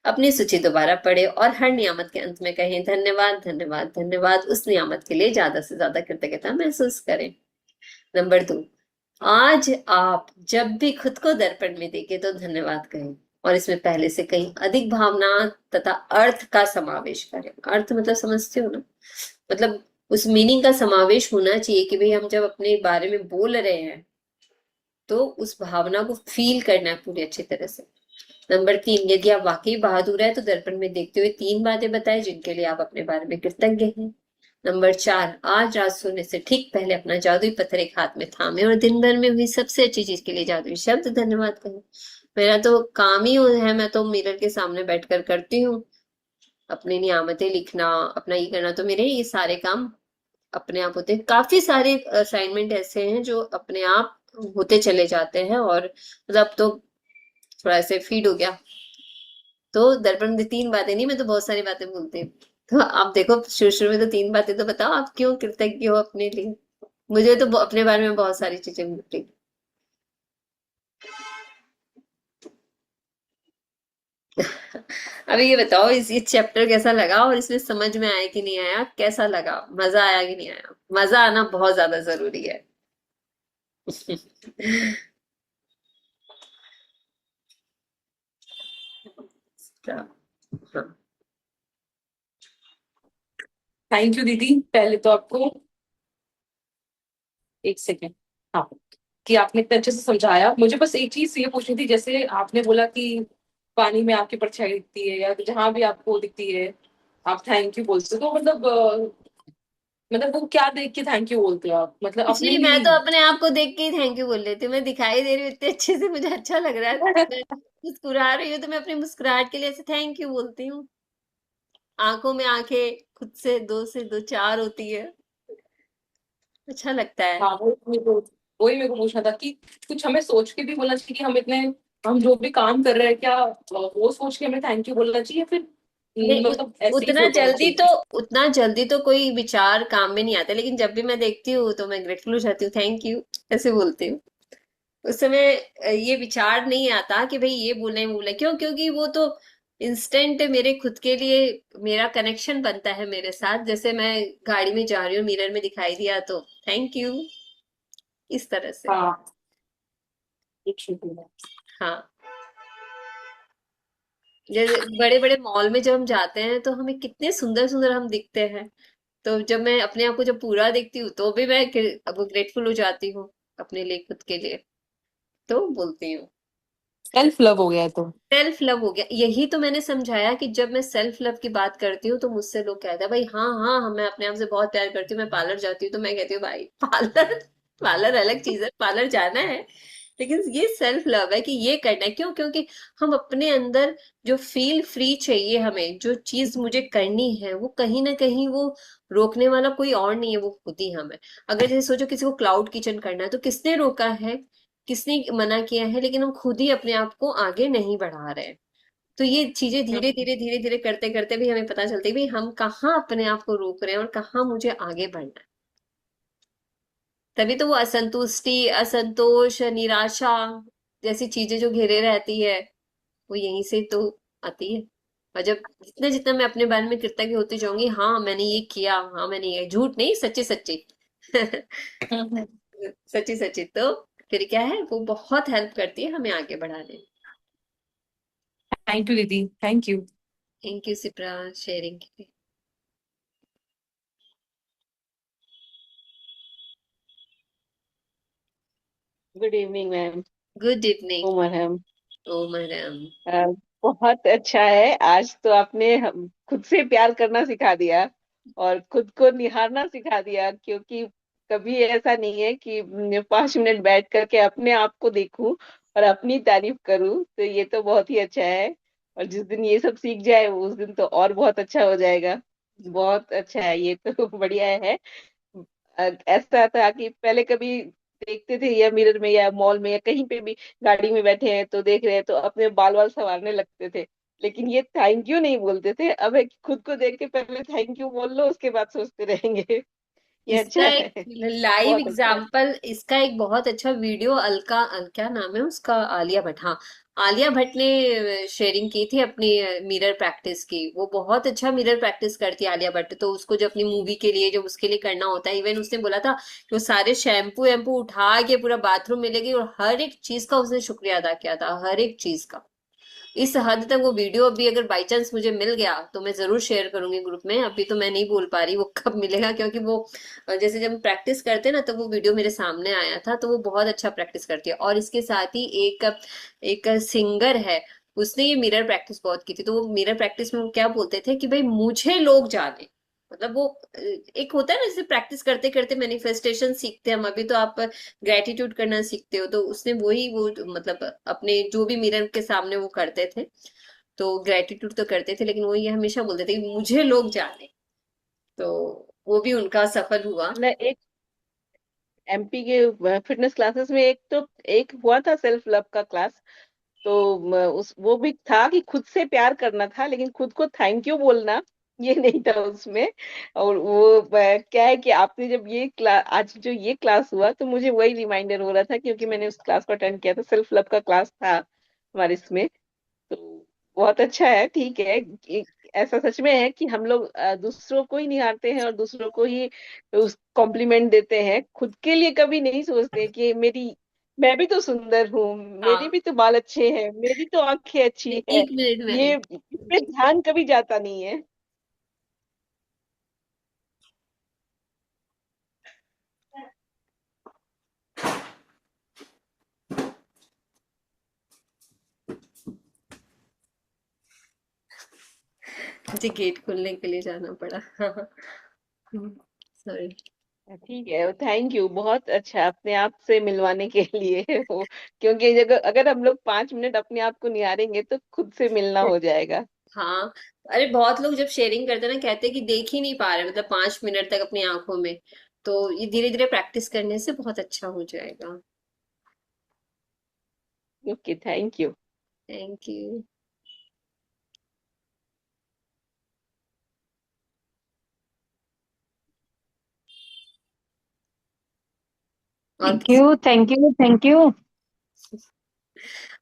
अपनी सूची दोबारा पढ़े और हर नियामत के अंत में कहें धन्यवाद धन्यवाद धन्यवाद। उस नियामत के लिए ज्यादा से ज्यादा कृतज्ञता महसूस करें। नंबर 2, आज आप जब भी खुद को दर्पण में देखें तो धन्यवाद कहें और इसमें पहले से कहीं अधिक भावना तथा अर्थ का समावेश करें। अर्थ मतलब समझते हो ना, मतलब उस मीनिंग का समावेश होना चाहिए कि भाई हम जब अपने बारे में बोल रहे हैं तो उस भावना को फील करना है पूरी अच्छी तरह से। नंबर 3, यदि आप वाकई बहादुर है तो दर्पण में देखते हुए 3 बातें बताएं जिनके लिए आप अपने बारे में कृतज्ञ हैं। नंबर 4, आज रात सोने से ठीक पहले अपना जादुई पत्थर एक हाथ में थामे और दिन भर में हुई सबसे अच्छी चीज के लिए जादुई शब्द धन्यवाद कहें। मेरा तो काम ही है, मैं तो मिरर के सामने बैठकर करती हूँ अपनी नियामतें लिखना, अपना ये करना, तो मेरे ये सारे काम अपने आप होते हैं। काफी सारे असाइनमेंट ऐसे हैं जो अपने आप होते चले जाते हैं, और मतलब तो थोड़ा ऐसे फीड हो गया। तो दर्पण में 3 बातें नहीं, मैं तो बहुत सारी बातें बोलती हूँ। तो आप देखो, शुरू शुरू में तो 3 बातें तो बताओ, आप क्यों कृतज्ञ हो अपने लिए। मुझे तो अपने बारे में बहुत सारी चीजें मिलती। अभी ये बताओ, ये चैप्टर कैसा लगा और इसमें समझ में आया कि नहीं आया, कैसा लगा, मजा आया कि नहीं आया? मजा आना बहुत ज्यादा जरूरी है। हाँ। थैंक यू दीदी, पहले तो आपको एक सेकेंड। हाँ, कि आपने इतने अच्छे से समझाया। मुझे बस एक चीज ये पूछनी थी, जैसे आपने बोला कि पानी में आपकी परछाई दिखती है या जहां भी आपको दिखती है आप थैंक यू बोलते हो, तो मतलब मतलब वो क्या देख के थैंक यू बोलते हो आप, मतलब कुछ अपने नहीं, मैं ही? तो अपने आप को देख के ही थैंक यू बोल लेती हूँ। मैं दिखाई दे रही हूँ इतने अच्छे से, मुझे अच्छा लग रहा है, मैं मुस्कुरा रही हूँ तो मैं अपनी मुस्कुराहट के लिए ऐसे थैंक यू बोलती हूँ। आंखों में आंखें खुद से दो चार होती है, अच्छा लगता है। हाँ, वही मेरे को पूछना था कि कुछ हमें सोच के भी बोलना चाहिए कि हम जो भी काम कर रहे हैं, क्या वो सोच के हमें थैंक यू बोलना चाहिए, या फिर नहीं, मतलब ऐसे ही उतना छोड़ देना जल्दी तो, चाहिए? उतना जल्दी तो कोई विचार काम में नहीं आता, लेकिन जब भी मैं देखती हूँ तो मैं ग्रेटफुल हो जाती हूँ, थैंक यू ऐसे बोलती हूँ। उस समय ये विचार नहीं आता कि भाई ये बोलना है वो बोलना है। क्यों? क्योंकि वो तो इंस्टेंट मेरे खुद के लिए मेरा कनेक्शन बनता है मेरे साथ। जैसे मैं गाड़ी में जा रही हूँ, मिरर में दिखाई दिया तो थैंक यू, इस तरह से। हाँ, एक सेकंड। हाँ, जैसे बड़े बड़े मॉल में जब हम जाते हैं तो हमें कितने सुंदर सुंदर हम दिखते हैं। तो जब मैं अपने आप को जब पूरा देखती हूँ तो भी मैं अब ग्रेटफुल हो जाती हूँ अपने लिए, खुद के लिए, तो बोलती हूँ। सेल्फ लव हो गया है तो। सेल्फ लव हो गया, यही तो मैंने समझाया कि जब मैं सेल्फ लव की बात करती हूँ तो मुझसे लोग कहते हैं भाई हाँ हाँ मैं अपने आप से बहुत प्यार करती हूँ, मैं पार्लर जाती हूँ, तो मैं कहती हूँ भाई पार्लर, पार्लर अलग चीज है, पार्लर जाना है, लेकिन ये सेल्फ लव है कि ये करना है। क्यों? क्योंकि हम अपने अंदर जो फील फ्री चाहिए, हमें जो चीज मुझे करनी है, वो कहीं ना कहीं वो रोकने वाला कोई और नहीं है, वो खुद ही हम है। अगर जैसे सोचो किसी को क्लाउड किचन करना है, तो किसने रोका है, किसने मना किया है? लेकिन हम खुद ही अपने आप को आगे नहीं बढ़ा रहे हैं। तो ये चीजें धीरे धीरे करते करते भी हमें पता चलती है भी हम कहाँ अपने आप को रोक रहे हैं और कहाँ मुझे आगे बढ़ना है। तभी तो वो असंतुष्टि, असंतोष, निराशा जैसी चीजें जो घेरे रहती है, वो यहीं से तो आती है। और जब जितना जितना मैं अपने बारे में कृतज्ञ होती जाऊंगी, हाँ मैंने ये किया, हाँ मैंने ये, झूठ नहीं, सच्ची सच्ची सच्ची सच्ची, तो फिर क्या है, वो बहुत हेल्प करती है हमें आगे बढ़ाने में। थैंक यू दीदी, thank you. Thank you Shipra, sharing के लिए। Good evening ma'am. Good evening. Umar हम। ओ मैडम। अ, बहुत अच्छा है, आज तो आपने खुद से प्यार करना सिखा दिया और खुद को निहारना सिखा दिया, क्योंकि कभी ऐसा नहीं है कि 5 मिनट बैठ करके अपने आप को देखूं और अपनी तारीफ करूं, तो ये तो बहुत ही अच्छा है। और जिस दिन ये सब सीख जाए उस दिन तो और बहुत अच्छा हो जाएगा। बहुत अच्छा है ये तो बढ़िया है। ऐसा था कि पहले कभी देखते थे या मिरर में या मॉल में या कहीं पे भी गाड़ी में बैठे हैं तो देख रहे हैं तो अपने बाल वाल संवारने लगते थे, लेकिन ये थैंक यू नहीं बोलते थे। अब है कि खुद को देख के पहले थैंक यू बोल लो, उसके बाद सोचते रहेंगे। ये इसका अच्छा एक है। लाइव बहुत अच्छा है। एग्जाम्पल, इसका एक बहुत अच्छा वीडियो अलका क्या नाम है उसका, आलिया भट्ट, हाँ आलिया भट्ट ने शेयरिंग की थी अपनी मिरर प्रैक्टिस की। वो बहुत अच्छा मिरर प्रैक्टिस करती है आलिया भट्ट, तो उसको जो अपनी मूवी के लिए, जो उसके लिए करना होता है, इवन उसने बोला था कि वो सारे शैम्पू वैम्पू उठा के पूरा बाथरूम में ले गई और हर एक चीज का उसने शुक्रिया अदा किया था, हर एक चीज का। इस हद तक वो वीडियो अभी अगर बाई चांस मुझे मिल गया तो मैं जरूर शेयर करूंगी ग्रुप में। अभी तो मैं नहीं बोल पा रही वो कब मिलेगा, क्योंकि वो जैसे जब हम प्रैक्टिस करते हैं ना, तो वो वीडियो मेरे सामने आया था, तो वो बहुत अच्छा प्रैक्टिस करती है। और इसके साथ ही एक एक सिंगर है, उसने ये मिरर प्रैक्टिस बहुत की थी। तो वो मिरर प्रैक्टिस में वो क्या बोलते थे कि भाई मुझे लोग जाने, मतलब वो एक होता है ना, जैसे प्रैक्टिस करते करते मैनिफेस्टेशन सीखते हैं हम। अभी तो आप ग्रेटिट्यूड करना सीखते हो, तो उसने वही वो मतलब अपने जो भी मिरर के सामने वो करते थे, तो ग्रेटिट्यूड तो करते थे, लेकिन वो ये हमेशा बोलते थे कि मुझे लोग जाने। तो वो भी उनका सफल हुआ। मैं एक एमपी के फिटनेस क्लासेस में एक हुआ था सेल्फ लव का क्लास। तो उस वो भी था कि खुद से प्यार करना था, लेकिन खुद को थैंक यू बोलना ये नहीं था उसमें। और वो क्या है कि आपने जब ये क्लास, आज जो ये क्लास हुआ, तो मुझे वही रिमाइंडर हो रहा था, क्योंकि मैंने उस क्लास को अटेंड किया था, सेल्फ लव का क्लास था हमारे इसमें। तो बहुत अच्छा है, ठीक है। ऐसा सच में है कि हम लोग दूसरों को ही निहारते हैं और दूसरों को ही उस कॉम्प्लीमेंट देते हैं, खुद के लिए कभी नहीं सोचते कि मेरी, मैं भी तो सुंदर हूँ, मेरी हाँ, भी तो बाल अच्छे हैं, मेरी तो आंखें अच्छी है। एक मिनट ये में, इस पे ध्यान कभी जाता नहीं है। मुझे गेट खोलने के लिए जाना पड़ा सॉरी। ठीक है, थैंक यू, बहुत अच्छा अपने आप से मिलवाने के लिए वो, क्योंकि अगर हम लोग 5 मिनट अपने आप को निहारेंगे तो खुद से मिलना हो जाएगा। हाँ, अरे बहुत लोग जब शेयरिंग करते हैं ना, कहते हैं कि देख ही नहीं पा रहे, मतलब 5 मिनट तक अपनी आंखों में। तो ये धीरे धीरे प्रैक्टिस करने से बहुत अच्छा हो जाएगा। Okay, thank you. Thank you. और thank you, thank you, thank you.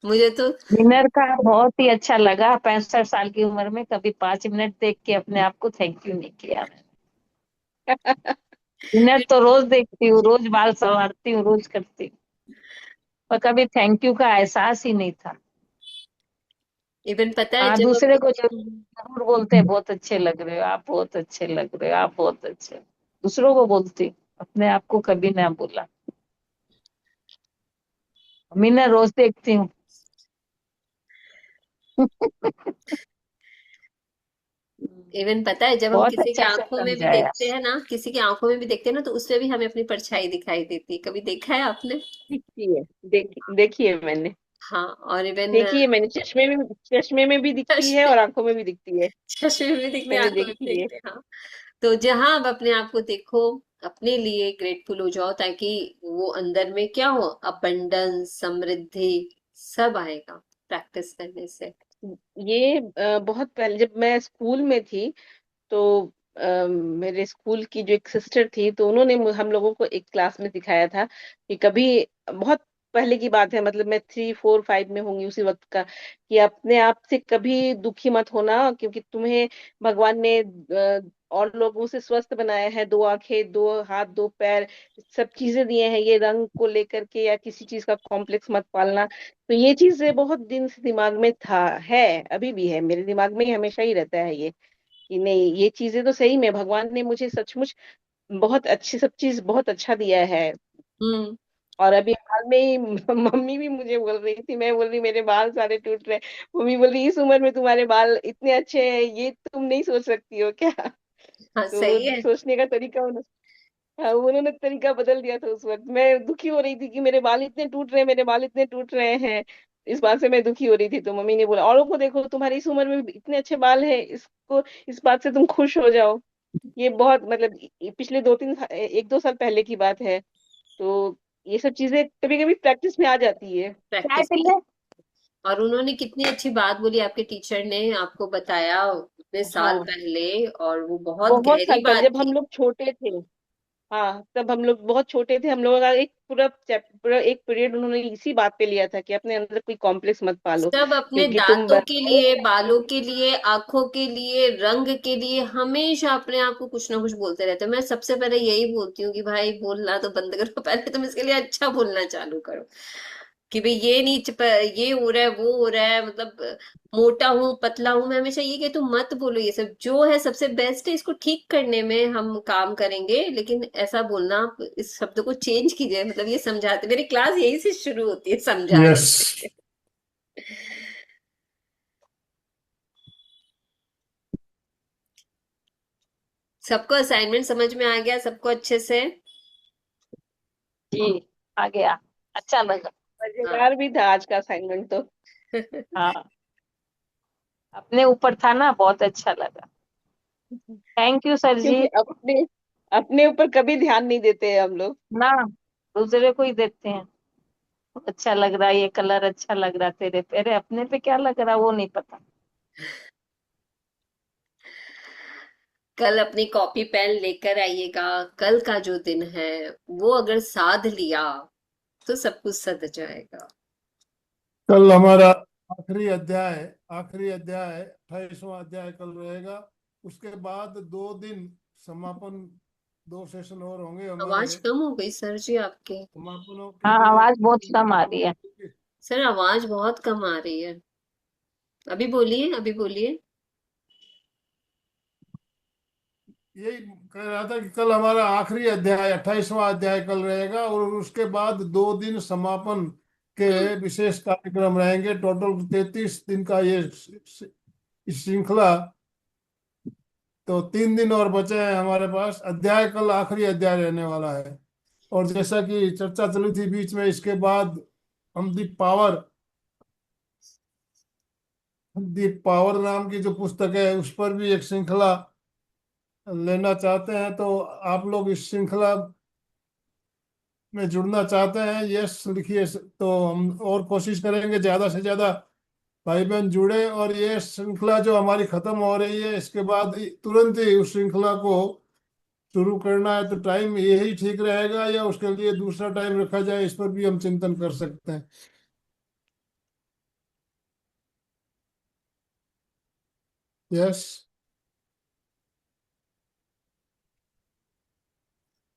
मुझे तो डिनर का बहुत ही अच्छा लगा। 65 साल की उम्र में कभी 5 मिनट देख के अपने आप को थैंक यू नहीं किया मैंने। डिनर तो रोज देखती हूँ, रोज बाल संवारती हूँ, रोज करती हूँ, पर कभी थैंक यू का एहसास ही नहीं था। इवन पता है हाँ, जब दूसरे को हम, जरूर बोलते हैं बहुत अच्छे लग रहे हो आप, बहुत अच्छे लग रहे हो आप, बहुत अच्छे। दूसरों को बोलती हूँ, अपने आप को कभी ना बोला। मीना रोज देखती हूँ, इवन पता है, जब हम बहुत किसी की अच्छा से आंखों में भी समझाया। देखते हैं ना, किसी की आंखों में भी देखते हैं ना, तो उसमें भी हमें अपनी परछाई दिखाई देती है। कभी देखा है आपने? दिखती है, देखी है मैंने। हाँ, और इवन देखी है मैंने, चश्मे में भी दिखती है और आंखों में भी दिखती है। चश्मे में भी दिखते हैं, मैंने आंखों में भी देखी है। दिखते हैं, हाँ। तो जहां आप अपने आप को देखो, अपने लिए ग्रेटफुल हो जाओ, ताकि वो अंदर में क्या हो, अबंडेंस, समृद्धि, सब आएगा प्रैक्टिस करने से। ये बहुत पहले जब मैं स्कूल में थी, तो मेरे स्कूल की जो एक सिस्टर थी, तो उन्होंने हम लोगों को एक क्लास में सिखाया था कि कभी, बहुत पहले की बात है, मतलब मैं 3 4 5 में होंगी उसी वक्त का, कि अपने आप से कभी दुखी मत होना, क्योंकि तुम्हें भगवान ने और लोगों से स्वस्थ बनाया है, 2 आंखें, 2 हाथ, 2 पैर, सब चीजें दिए हैं। ये रंग को लेकर के या किसी चीज का कॉम्प्लेक्स मत पालना। तो ये चीजें बहुत दिन से दिमाग में था, है, अभी भी है मेरे दिमाग में, ही हमेशा ही रहता है ये, कि नहीं, ये चीजें तो सही में भगवान ने मुझे सचमुच बहुत अच्छी, सब चीज बहुत अच्छा दिया है। हम्म। और अभी हाल में ही मम्मी भी मुझे बोल रही थी, मैं बोल रही मेरे बाल सारे टूट रहे हैं, मम्मी बोल रही इस उम्र में तुम्हारे बाल इतने अच्छे हैं, ये तुम नहीं सोच सकती हो क्या? हाँ, तो सही है। सोचने का तरीका हाँ, उन्होंने तरीका बदल दिया था। उस वक्त मैं दुखी हो रही थी कि मेरे बाल इतने टूट रहे हैं, मेरे बाल इतने टूट रहे हैं, इस बात से मैं दुखी हो रही थी। तो मम्मी ने बोला, औरों को देखो, तुम्हारी इस उम्र में भी इतने अच्छे बाल हैं, इसको, इस बात से तुम खुश हो जाओ। ये बहुत, मतलब पिछले 1 2 साल पहले की बात है। तो ये सब चीजें कभी कभी प्रैक्टिस में आ जाती है। चाय प्रैक्टिस। पी ले। और उन्होंने कितनी अच्छी बात बोली, आपके टीचर ने आपको बताया उतने साल हाँ, पहले, और वो बहुत बहुत गहरी साल पहले बात जब हम थी। लोग छोटे थे। हाँ, तब हम लोग बहुत छोटे थे, हम लोगों का एक पूरा एक पीरियड उन्होंने इसी बात पे लिया था कि अपने अंदर कोई कॉम्प्लेक्स मत पालो, सब अपने क्योंकि तुम दांतों के बड़े लिए, हो बालों जाओगे। के लिए, आंखों के लिए, रंग के लिए हमेशा अपने आप को कुछ ना कुछ बोलते रहते हैं। मैं सबसे पहले यही बोलती हूँ कि भाई बोलना तो बंद करो, पहले तुम इसके लिए अच्छा बोलना चालू करो। कि भाई ये नहीं ये हो रहा है, वो हो रहा है, मतलब मोटा हूँ, पतला हूँ, मैं हमेशा ये कहती हूँ मत बोलो। ये सब जो है सबसे बेस्ट है, इसको ठीक करने में हम काम करेंगे, लेकिन ऐसा बोलना, आप इस शब्द को चेंज कीजिए। मतलब ये समझाते, मेरी क्लास यही से शुरू होती है, समझाने यस। से। सबको असाइनमेंट समझ में आ गया? सबको अच्छे से? जी, आ गया। अच्छा लगा। हाँ। मजेदार भी था आज का असाइनमेंट तो। हाँ, अपने ऊपर था ना, बहुत अच्छा लगा। थैंक यू सर जी। क्योंकि अपने अपने ऊपर कभी ध्यान नहीं देते हैं हम लोग। ना, दूसरे को ही देते हैं। अच्छा लग रहा है, ये कलर अच्छा लग रहा है तेरे पे, अरे अपने पे क्या लग रहा है वो नहीं पता। कल अपनी कॉपी पेन लेकर आइएगा। कल का जो दिन है, वो अगर साध लिया तो सब कुछ सध जाएगा। कल हमारा आखिरी अध्याय 28वां अध्याय कल रहेगा। उसके बाद 2 दिन समापन, 2 सेशन और होंगे हमारे। आवाज कम हो गई सर जी आपके। समापनों की हाँ, जो आवाज बहुत कम आ रही है। सर आवाज बहुत कम आ रही है। अभी बोलिए, अभी बोलिए। यही कह रहा था कि कल हमारा आखिरी अध्याय 28वां अध्याय कल रहेगा, और उसके बाद 2 दिन समापन के हम्म। विशेष कार्यक्रम रहेंगे। टोटल 33 दिन का ये श्रृंखला। तो 3 दिन और बचे हैं हमारे पास। अध्याय कल आखिरी अध्याय रहने वाला है। और जैसा कि चर्चा चली थी बीच में, इसके बाद हम दी पावर नाम की जो पुस्तक है, उस पर भी एक श्रृंखला लेना चाहते हैं। तो आप लोग इस श्रृंखला में जुड़ना चाहते हैं, यस लिखिए। तो हम और कोशिश करेंगे ज्यादा से ज्यादा भाई बहन जुड़े, और ये श्रृंखला जो हमारी खत्म हो रही है, इसके बाद तुरंत ही उस श्रृंखला को शुरू करना है। तो टाइम यही ठीक रहेगा, या उसके लिए दूसरा टाइम रखा जाए, इस पर भी हम चिंतन कर सकते हैं। यस।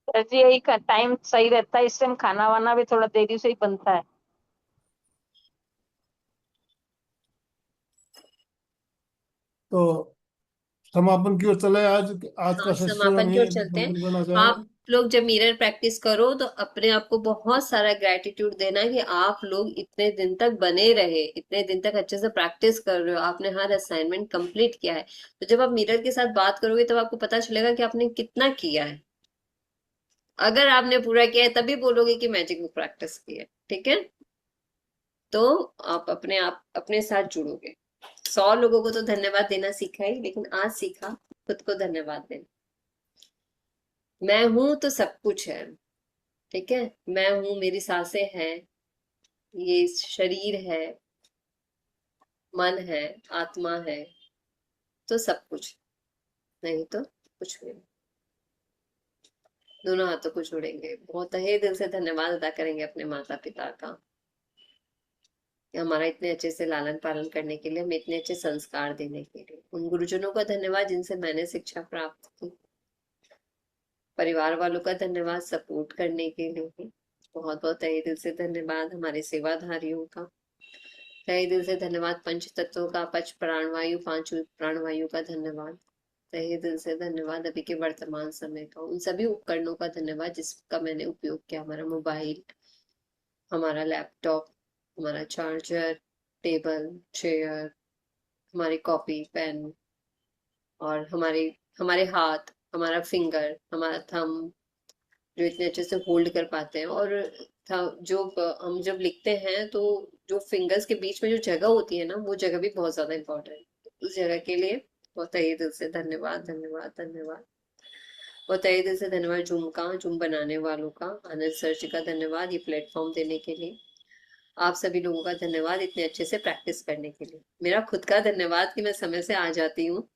सर जी, यही का टाइम सही रहता है, इस टाइम खाना वाना भी थोड़ा देरी से ही बनता है। तो समापन की ओर चले। आज आज का हाँ, सेशन समापन की ओर ही चलते हैं। संपन्न करना आप चाहेंगे। लोग जब मिरर प्रैक्टिस करो तो अपने आप को बहुत सारा ग्रेटिट्यूड देना कि आप लोग इतने दिन तक बने रहे, इतने दिन तक अच्छे से प्रैक्टिस कर रहे हो, आपने हर असाइनमेंट कंप्लीट किया है। तो जब आप मिरर के साथ बात करोगे तब आपको पता चलेगा कि आपने कितना किया है। अगर आपने पूरा किया है तभी बोलोगे कि मैजिक बुक प्रैक्टिस की है, ठीक है? तो आप अपने साथ जुड़ोगे। 100 लोगों को तो धन्यवाद देना सीखा ही, लेकिन आज सीखा खुद को धन्यवाद देना। मैं हूं तो सब कुछ है, ठीक है? मैं हूं, मेरी सांसें हैं, ये शरीर है, मन है, आत्मा है, तो सब कुछ, नहीं तो कुछ भी नहीं। दोनों हाथों को जोड़ेंगे, बहुत तहे दिल से धन्यवाद अदा करेंगे अपने माता पिता का, कि हमारा इतने अच्छे से लालन पालन करने के लिए, हमें इतने अच्छे संस्कार देने के लिए। उन गुरुजनों का धन्यवाद जिनसे मैंने शिक्षा प्राप्त की। परिवार वालों का धन्यवाद सपोर्ट करने के लिए। बहुत बहुत तहे दिल से धन्यवाद हमारे सेवाधारियों का। तहे दिल से धन्यवाद पंच तत्वों का, पंच प्राणवायु, पांच प्राणवायु का धन्यवाद। तहे दिल से धन्यवाद अभी के वर्तमान समय का, उन सभी उपकरणों का धन्यवाद जिसका मैंने उपयोग किया। हमारा मोबाइल, हमारा लैपटॉप, हमारा चार्जर, टेबल, चेयर, हमारी कॉपी पेन, और हमारे हमारे हाथ, हमारा फिंगर, हमारा थंब जो इतने अच्छे से होल्ड कर पाते हैं। और जो हम जब लिखते हैं तो जो फिंगर्स के बीच में जो जगह होती है ना, वो जगह भी बहुत ज्यादा इम्पोर्टेंट है। उस जगह के लिए बहुत तहे दिल से धन्यवाद धन्यवाद धन्यवाद। बहुत तहे दिल से धन्यवाद जूम बनाने वालों का, आनंद सर जी का धन्यवाद ये प्लेटफॉर्म देने के लिए। आप सभी लोगों का धन्यवाद इतने अच्छे से प्रैक्टिस करने के लिए। मेरा खुद का धन्यवाद कि मैं समय से आ जाती हूँ,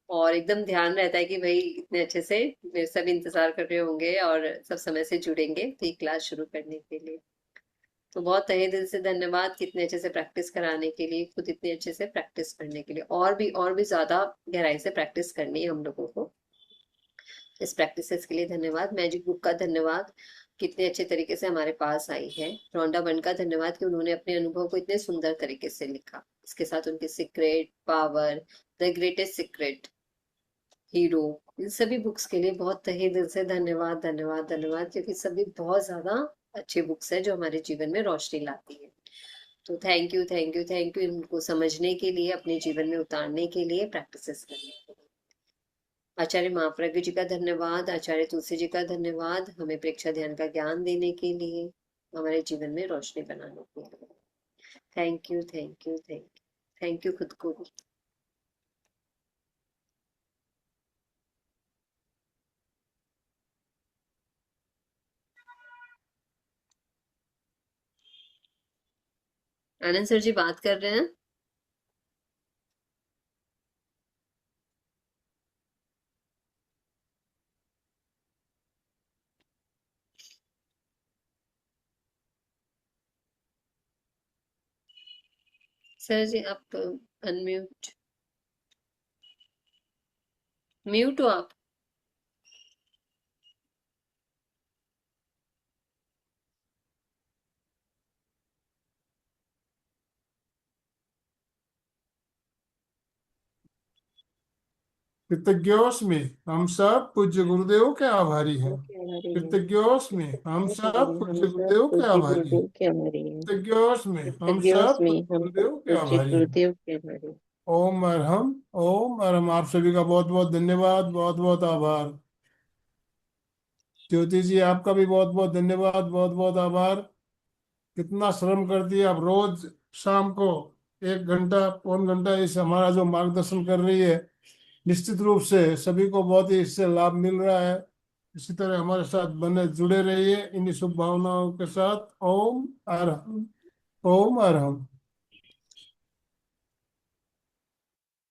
और एकदम ध्यान रहता है कि भाई इतने अच्छे से मेरे सब इंतजार कर रहे होंगे और सब समय से जुड़ेंगे तो ये क्लास शुरू करने के लिए। तो बहुत तहे दिल से धन्यवाद कि इतने अच्छे से प्रैक्टिस कराने के लिए, खुद इतने अच्छे से प्रैक्टिस करने के लिए। और भी ज्यादा गहराई से प्रैक्टिस करनी है हम लोगों को। इस प्रैक्टिसेस के लिए धन्यवाद। मैजिक बुक का धन्यवाद कितने अच्छे तरीके से हमारे पास आई है। रोंडा वन का धन्यवाद कि उन्होंने अपने अनुभव को इतने सुंदर तरीके से लिखा। इसके साथ उनकी secret power, the greatest secret, hero, इन सभी बुक्स के लिए बहुत तहे दिल से धन्यवाद धन्यवाद धन्यवाद, क्योंकि सभी बहुत ज्यादा अच्छे बुक्स हैं जो हमारे जीवन में रोशनी लाती है। तो thank you thank you thank you इनको समझने के लिए, अपने जीवन में उतारने के लिए, प्रैक्टिसेस करने के लिए। आचार्य महाप्रज्ञ जी का धन्यवाद, आचार्य तुलसी जी का धन्यवाद हमें प्रेक्षा ध्यान का ज्ञान देने के लिए, हमारे जीवन में रोशनी बनाने के लिए। Thank you thank you thank you thank you खुद को भी। आनंद सर जी बात कर रहे हैं? सर जी आप अनम्यूट, म्यूट हो आप? कृतज्ञोस्मि हम सब पूज्य गुरुदेव के आभारी हैं। कृतज्ञोस्मि हम सब पूज्य गुरुदेव के आभारी हैं। कृतज्ञोस्मि हम सब पूज्य गुरुदेव के आभारी हैं। ओम अरहम। आप सभी का बहुत बहुत धन्यवाद, बहुत बहुत आभार। ज्योति जी आपका भी बहुत बहुत धन्यवाद, बहुत बहुत आभार। कितना श्रम करती है आप, रोज शाम को 1 घंटा पौन घंटा इस हमारा जो मार्गदर्शन कर रही है। निश्चित रूप से सभी को बहुत ही इससे लाभ मिल रहा है। इसी तरह हमारे साथ बने जुड़े रहिए इन्हीं शुभ भावनाओं के साथ। ओम अरहम, ओम अरहम।